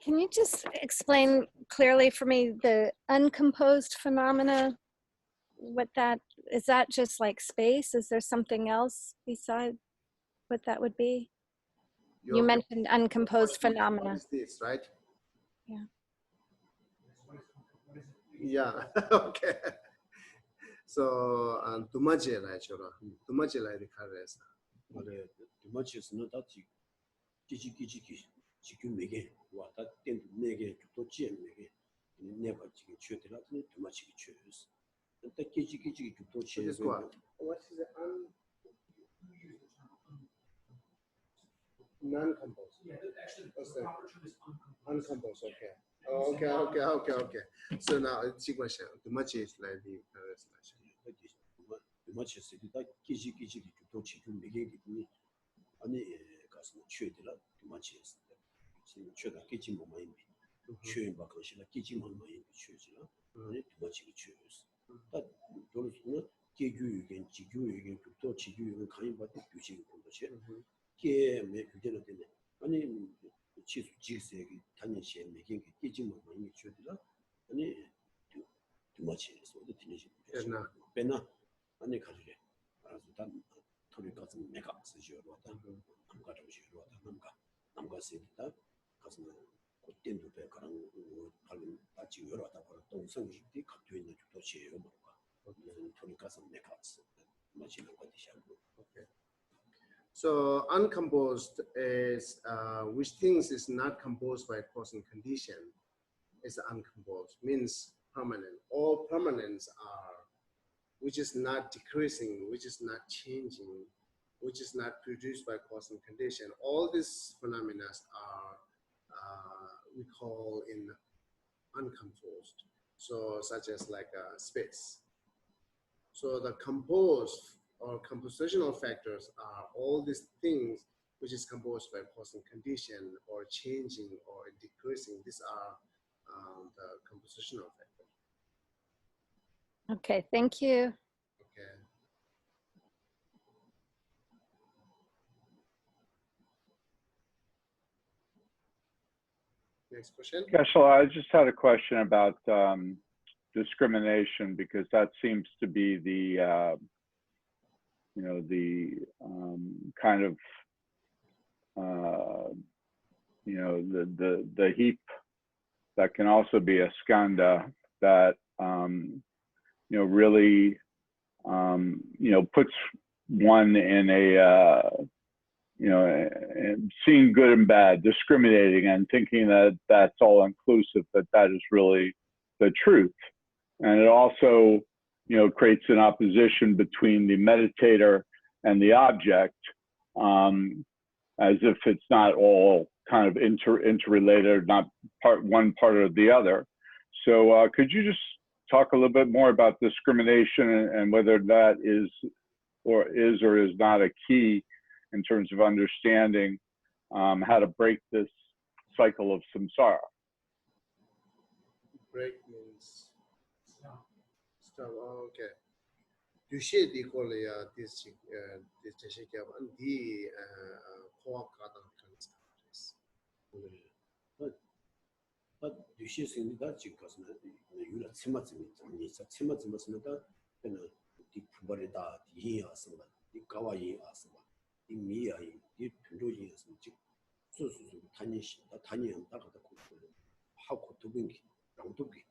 Can you just explain clearly for me the uncomposed phenomena? What that is, that just like space? Is there something else beside what that would be? You mentioned uncomposed phenomena. What is this, right? Yeah. Yeah. Okay. So tumaje lai chora. Tumaje lai dikhares. Ale tumaje sna da ji 지금 내게 왔다 땐 내게 또 지엠내게 내가 지금 쳐들라 tumaje 쳐스. 근데 기지 또 쳐스. What is the non-composed? Yeah, actually, What's the that? proper term is Uncomposed, okay. Oh, okay. So now it's a question. Too much is like the translation. Too much is the 기지 또 지금 내게 기분이 아니 가서 쳐들라 tumaje. 지금 쳐다 기지 뭐 많이 쳐인 바꿔시라 기지 뭐 많이 쳐지라. 아니 tumaje 쳐스. 다 돌스는 계규유겐 지규유겐 또 지규유겐 가인 받고 규칙이 본 것이. 게 매규제는 되네. 아니 치수 지세기 단위시에 매긴 게 끼지만 많이 줘도라 아니 두마치에서 어디 들리지 배나 아니 가지래 알아서 단 토리 같은 내가 쓰시오로 왔다 남가 정시로 왔다 남가 쓰다 가서 그때도 배 그런 발음 같이 여러 왔다 버려 동성식이 갖고 있는 도시예요 뭔가 무슨 토리 같은 내가 쓰 마치는 거 되시고 Okay. So uncomposed is which things is not composed by cause and condition is uncomposed, means permanent. All permanents are which is not decreasing, which is not changing, which is not produced by cause and condition. All these phenomena are we call in uncomposed. So such as like space. So the composed or compositional factors are all these things which is composed by cause and condition or changing or decreasing. These are the compositional factors. Okay, thank you. Okay. Next question. Geshe, I just had a question about discrimination, because that seems to be the kind of the heap that can also be a skanda that really puts one in a seeing good and bad, discriminating and thinking that that's all inclusive, that is really the truth. And it also creates an opposition between the meditator and the object, as if it's not all kind of interrelated, not one part or the other. So could you just talk a little bit more about discrimination and whether that is or is not a key in terms of understanding how to break this cycle of samsara? Break means stop. Oh, okay. Geshe di kolia this Geshe kyaban di koa kadang kanstaris. but Geshe 생긴다 지금까지는 유라 치마쯤이 있어 치마쯤에서는 그는 이 부벌이다 이해하습니다 이 가와이 아습니다 이 미야이 이 필요이 있습니다 수수수 단위한 다가다 하고 두bin기 랑두기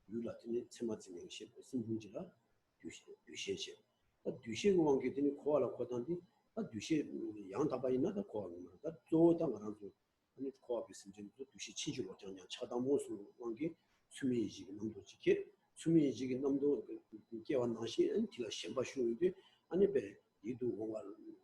유라트니 치마쯤에 신분지라 Geshe Geshe 왕게 되니 코알라 코단디 Geshe 양다바이나다 코알나 조당하는 아니 코앞에 심지어 두시 치주로 장냥 차다모수 왕게 수미지 넘도지게 수미지 넘도 개원 나시 엔티가 셴바슈인데 아니 배 이도 뭔가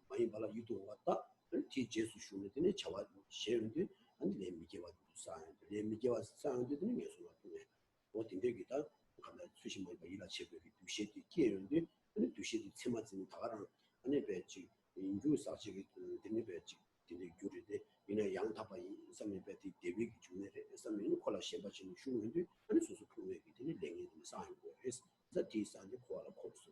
많이 발라 이도 왔다 티 제수 슈미드네 차와 셰인데 아니 레미게와 사인데 레미게와 사인데 되는 예수 같은데 어딘데기다 가면 수심을 이라 체크기 두시디 끼는데 아니 두시디 체마진 다가랑 아니 배지 인주 사지기 되는 배지 되게 교리데 이나 양타바이 삼미베티 데비기 중에 삼미는 콜라 셰바진 슈는데 아니 소소 프로에게 되는 랭이 사인고 그래서 자티산데 콜라 콜스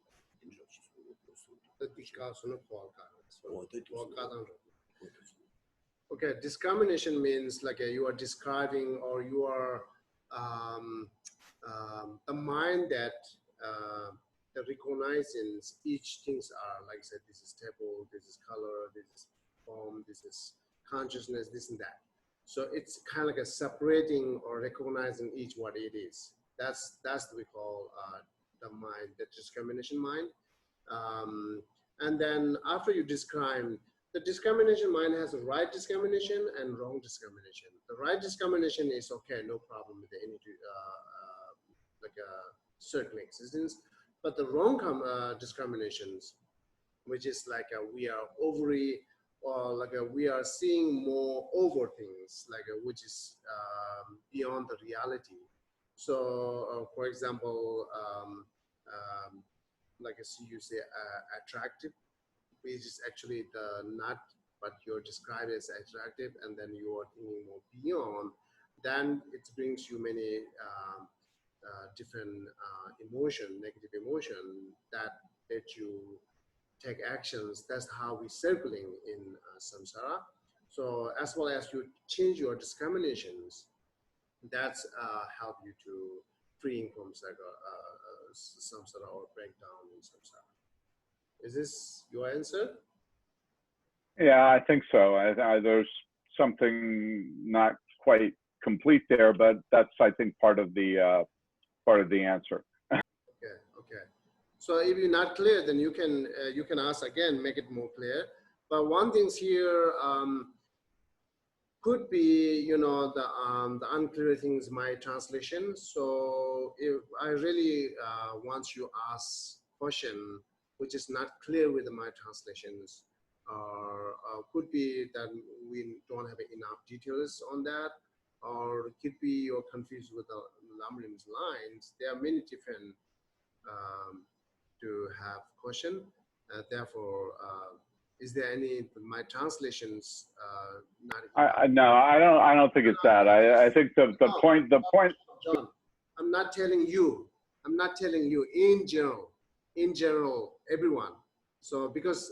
Okay, discrimination means like you are describing or you are the mind that recognizes each things are like I said, this is table, this is color, this is form, this is consciousness, this and that. So it's kind of like a separating or recognizing each what it is. That's what we call the mind, the discrimination mind. And then after you describe, the discrimination mind has a right discrimination and wrong discrimination. The right discrimination is okay, no problem with any like a certain existence, but the wrong discriminations, which is like we are overly, or like we are seeing more over things, like which is beyond the reality. So, for example, like you say, attractive, which is actually the not, but you're described as attractive, and then you are thinking more beyond. Then it brings you many different emotion, negative emotion that let you take actions. That's how we circling in samsara. So as well as you change your discriminations, that's help you to freeing from samsara or breakdown in samsara. Is this your answer? Yeah, I think so. There's something not quite complete there, but that's, I think, part of the answer. Okay. So if you're not clear, then you can ask again, make it more clear. But one thing's here could be, you know, the unclear things my translation. So if I really want you ask question which is not clear with my translations, or could be that we don't have enough details on that, or it could be you're confused with the Lamrim's lines. There are many different to have question. Therefore, is there any my translations not? No, I don't think it's that. I think the point. John, I'm not telling you. In general, everyone. So because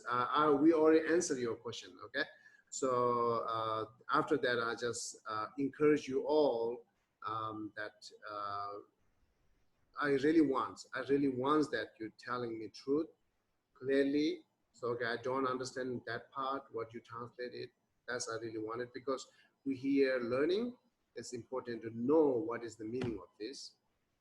we already answered your question, okay? So after that, I just encourage you all that I really want that you're telling me truth clearly. So okay, I don't understand that part, what you translated. That's I really want it, because we here learning. It's important to know what is the meaning of this.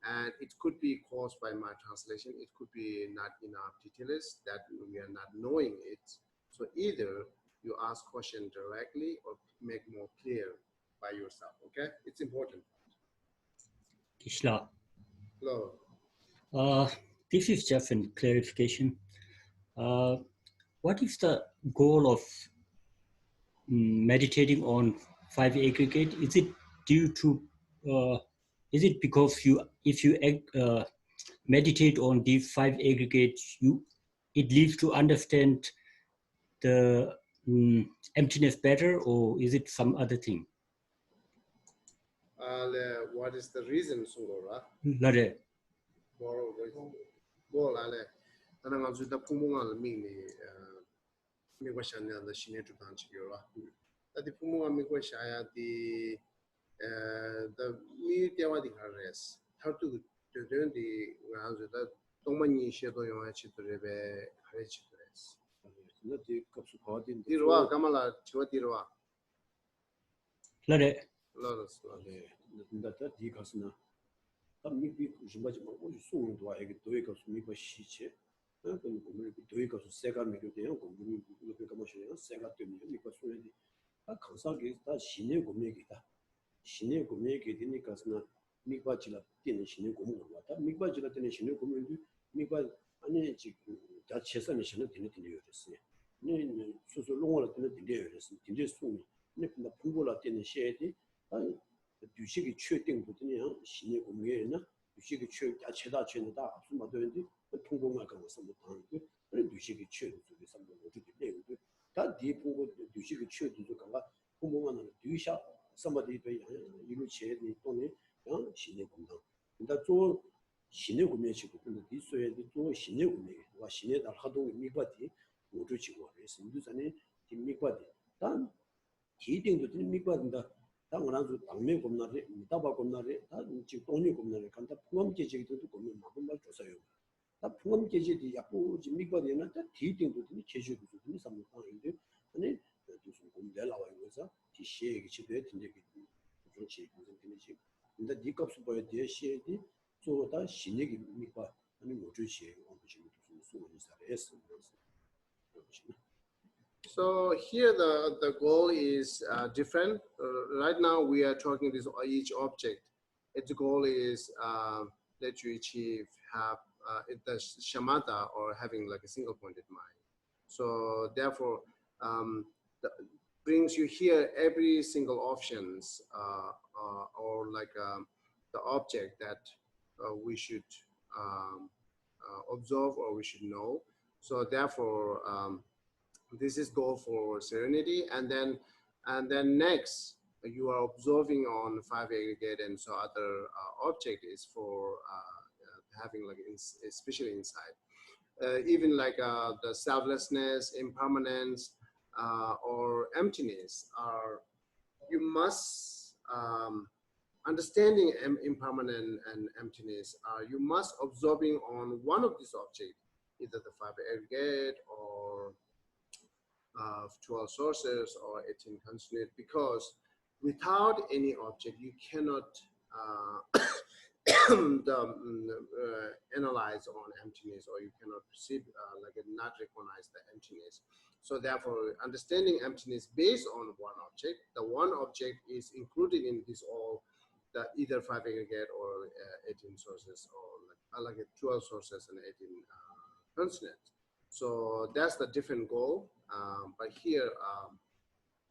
And it could be caused by my translation. It could be not enough details that we are not knowing it. So either you ask question directly or make more clear by yourself, okay? It's important. Kishla. Hello. This is just a clarification. What is the goal of meditating on 5 aggregate? Is it due to, is it because if you meditate on these 5 aggregates, it leads to understand the emptiness better, or is it some other thing? What is the reason, Sungora? Lare. Goal, ale. Tanang azu da pumunga mingni mi question na shine to tanchi yora. Tadi pumunga mi question aya di the mi tewa di hares. How to do the azu da tongmani shedo yong achi to rebe harechi tres. Dirwa kamala chwa dirwa. Lare. Lotus. Ndata di kasna ta mibi jimbaji ma o su ndo ai do ka su miba shiche na ko mi do ka su sega mi de ko mi ko ka ma shi sega de mi ko su de ta Kalsang ge ta shine go me ge ta shine go me ge de ni kasna miba ji la de ni shine go mo wa ta miba ji la de ni shine go me de miba ani ji ta chesa ni shine de ni yo de ni su su long la de ni yo de de su ni na pungo la de ni she de 유식이确定부터는 신의 공예나 유식이 최다 최다 무슨 말인지 통공할 거 무슨 못하는데 유식이 최도도 삼도 어떻게 되는데 다 뒤보고 유식이 최도도 간가 공공하는 뒤샤 somebody도 이거 제일 돈이 신의 공당 근데 또 신의 공예식도 근데 뒤서에 또 신의 공예 와 신의 달 하도 미과디 모두 지고 그래서 인도산에 미과디 단 기딩도 미과딘다 당연하죠. 당면 겁나래, 미다바 겁나래, 다 지금 돈이 겁나래. 간다 풍암 계제도 겁나 막말 조사요. 다 풍암 계제도 약고 지금 미과되는 다 디딩도 계제도 좀 상관인데 아니 무슨 공대 나와 있어서 지시에 기초에 된게 그렇지 무슨 되는지. 근데 네 값을 봐야 돼 시에디 저다 신에게 미과 아니 뭐주시에 어디지 무슨 소리 살아했어. So here the goal is different. Right now we are talking this each object. Its goal is that you have the shamatha or having like a single pointed mind. So therefore, brings you here every single options or like the object that we should observe or we should know. So therefore. This is goal for Serenity, and then next you are observing on 5 aggregate, and so other object is for having like especially inside, even like the selflessness, impermanence, or emptiness are, you must, understanding impermanent and emptiness, you must absorbing on one of these objects, either the 5 aggregate or 12 sources or 18 consonant, because without any object, you cannot analyze on emptiness, or you cannot perceive, not recognize the emptiness. So therefore, understanding emptiness based on one object, the one object is included in this all, the either 5 aggregate or 18 sources, or like 12 sources and 18 consonants. So that's the different goal. But here,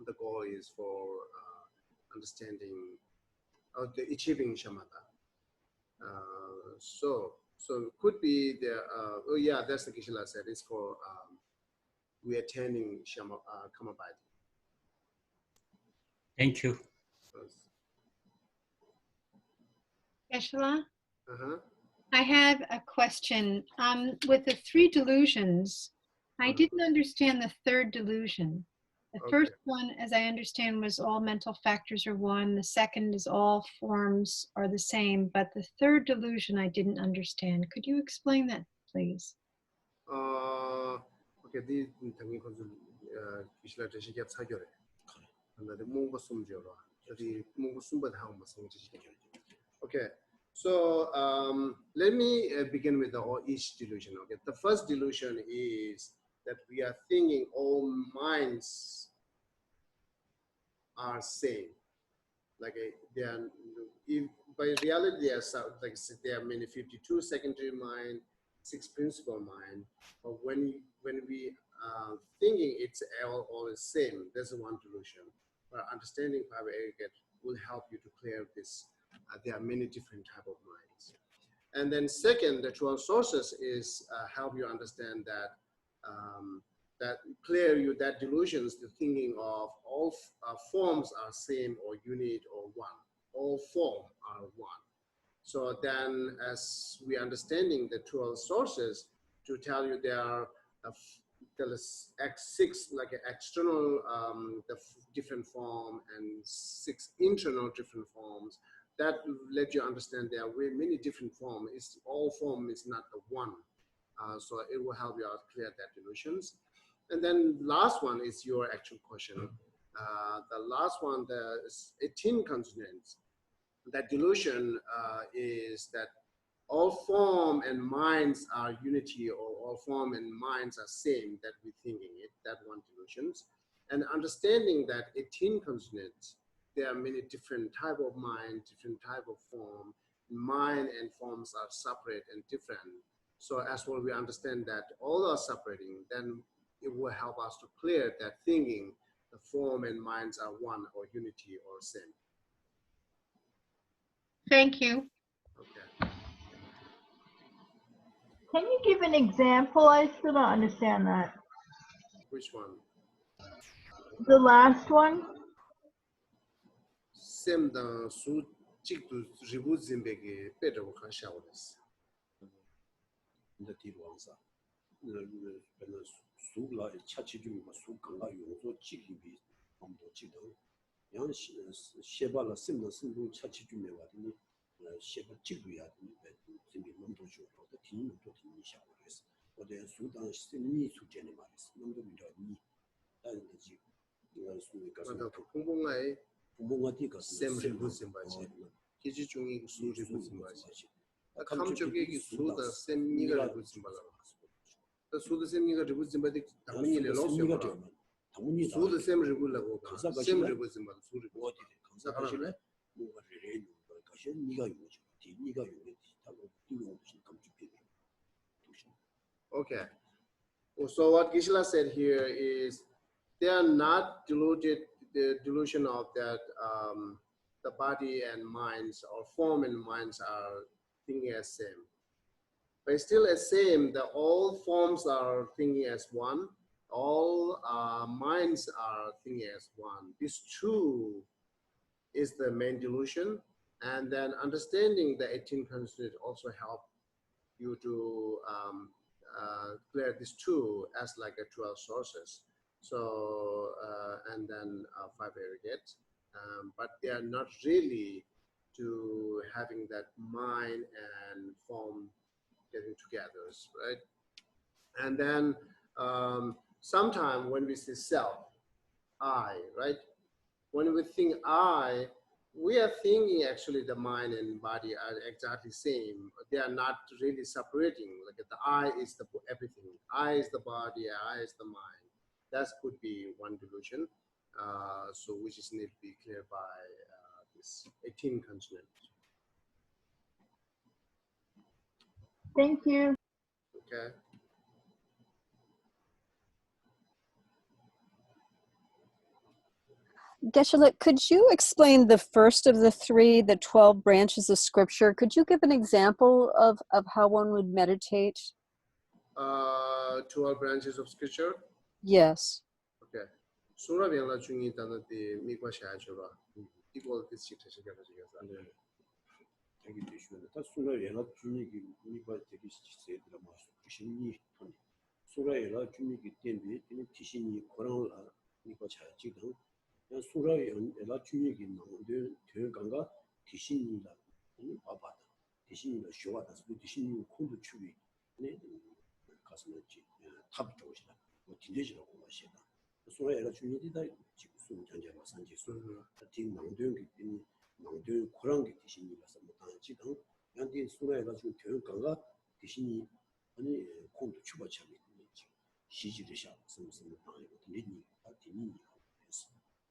the goal is for understanding, the achieving shamatha. So could be the, oh yeah, that's the Geshe said, it's for we attending Kamabhati. Thank you. Geshe, Uh-huh. I have a question. With the 3 delusions, I didn't understand the 3rd delusion. The first one, as I understand, was all mental factors are one. The second is all forms are the same. But the 3rd delusion, I didn't understand. Could you explain that, please? Okay, the thing is, Geshe just get sagyore. And the mungo sumjoro. The mungo sumba how much. Okay. So let me begin with each delusion. Okay, the first delusion is that we are thinking all minds are same. Like they are, by reality, they are like there are many 52 secondary mind, 6 principal mind. But when we thinking it's all the same, there's one delusion. But understanding 5 aggregate will help you to clear this. There are many different type of minds. And then second, the 12 sources is help you understand that that clear you that delusions, the thinking of all forms are same or unit or one. All form are one. So then as we understanding the 12 sources, to tell you there are X6 like an external the different form and 6 internal different forms. That let you understand there are many different forms. It's all form is not the one. So it will help you out clear that delusions. And then last one is your actual question. The last one, the 18 consonants. That delusion is that all form and minds are unity, or all form and minds are same, that we thinking it, that one delusions. And understanding that 18 consonants, there are many different type of mind, different type of form. Mind and forms are separate and different. So as well, we understand that all are separating, then it will help us to clear that thinking the form and minds are one or unity or same. Thank you. Okay. Can you give an example? I still don't understand that. Which one? The last one? Same the su chik to ribu zimbege better work showers. The Tiwansa. Sula Chachiju, Sukanga, Yozo, Chikibi, Amdo Chido. Yan Shebala Simba Simbu Chachiju Mewatini, Sheba Chiguya, Simbi Mondojo, the team to Showers, or the Sudan Simi to Generals, Mondo Ni, and the Jig. Kumbungai, Kumbungatika, same ribu zimbaji. Kijungi su ribu zimbaji. A Kamchogi su the same meager ribu zimbala. The su the same meager ribu zimbadi, Tamini lost su the same ribu level, same ribu zimbal, su ribu. Okay. So what Geshe said here is they are not deluded, the delusion of that the body and minds or form and minds are thinking as same. But still as same, that all forms are thinking as one, all minds are thinking as one. This two is the main delusion. And then understanding the 18 consonants also help you to clear these two as like a 12 sources. So, and then 5 aggregate, but they are not really to having that mind and form getting together, right? And then sometime when we say self, I, right? When we think I, we are thinking actually the mind and body are exactly same. They are not really separating. Like the I is the everything. I is the body, I is the mind. That could be one delusion. So we just need to be clear by this 18 consonant. Thank you. Okay. Geshe, could you explain the first of the three, the 12 branches of scripture? Could you give an example of how one would meditate? 12 branches of scripture. Yes. Okay. Surah biangla chungi dana de mikwa shaya chura. Equal this shit is together. 되게 되시면 다 소라 연합 중립이 우리가 되게 시세들아 마스 귀신이 톤 소라 연합 중립이 때문에 되는 귀신이 그런 이거 잘 지금 소라 연합 중립이 나오는데 되어간가 귀신이다 이 봐봐 귀신이가 쇼와다 귀신이 콘도 추비 네 가슴을지 탑 좋으시다 뭐 딜레지라고 마시다 소라 연합 중립이다 지금 수 장자가 산지 수 팀 나오는 게 나도 그런 게 대신이라서 뭐 지금 양디 수라에 가지고 교육가가 대신이 아니 콘도 추바참이 있지 시지를 샤 무슨 방에 되니 되니 그래서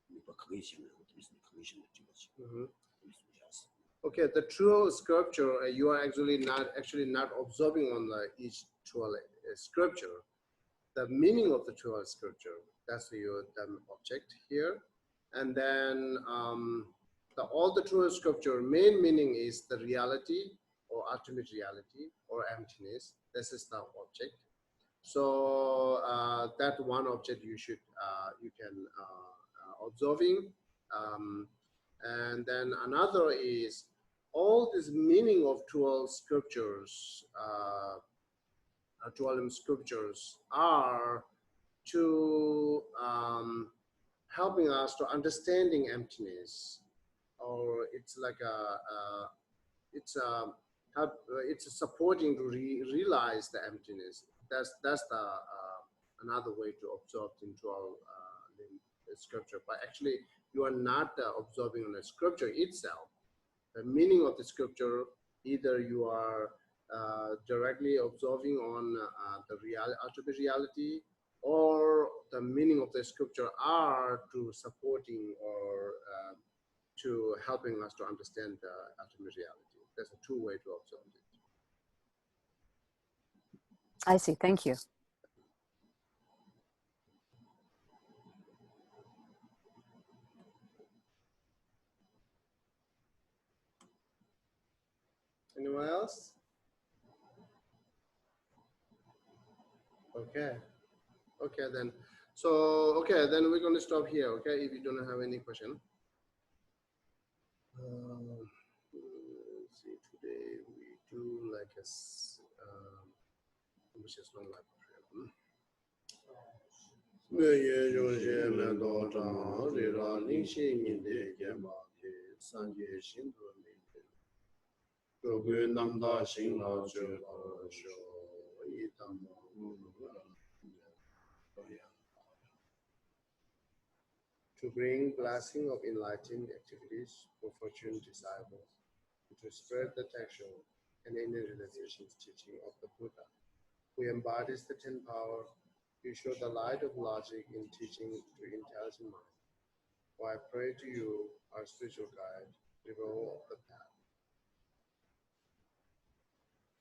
이거 그게 시는 무슨 그게 시는 지금지 Okay, the true scripture you are actually not observing on each true scripture. The meaning of the true scripture, that's your object here, and then all the true scripture main meaning is the reality or ultimate reality or emptiness. This is the object. So that one object you should you can observing, and then another is all this meaning of 12 scriptures. 12 scriptures are to helping us to understanding emptiness. Or it's like it's supporting to realize the emptiness. That's the another way to observe into our scripture. But actually, you are not observing on the scripture itself. The meaning of the scripture, either you are directly observing on the ultimate reality, or the meaning of the scripture are to supporting or to helping us to understand the ultimate reality. There's a two-way to observe it. I see. Thank you. Anyone else? Okay. Okay then. So okay, then we're going to stop here. Okay, if you don't have any question. Let's see, today we do like a which is long life to bring blessing of enlightened activities for fortune desirable, to spread the textual and inner realizations teaching of the Buddha, who embodies the 10 power, you show the light of logic in teaching to intelligent mind. For I pray to you, our spiritual guide, reveal of the path.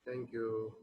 Thank you.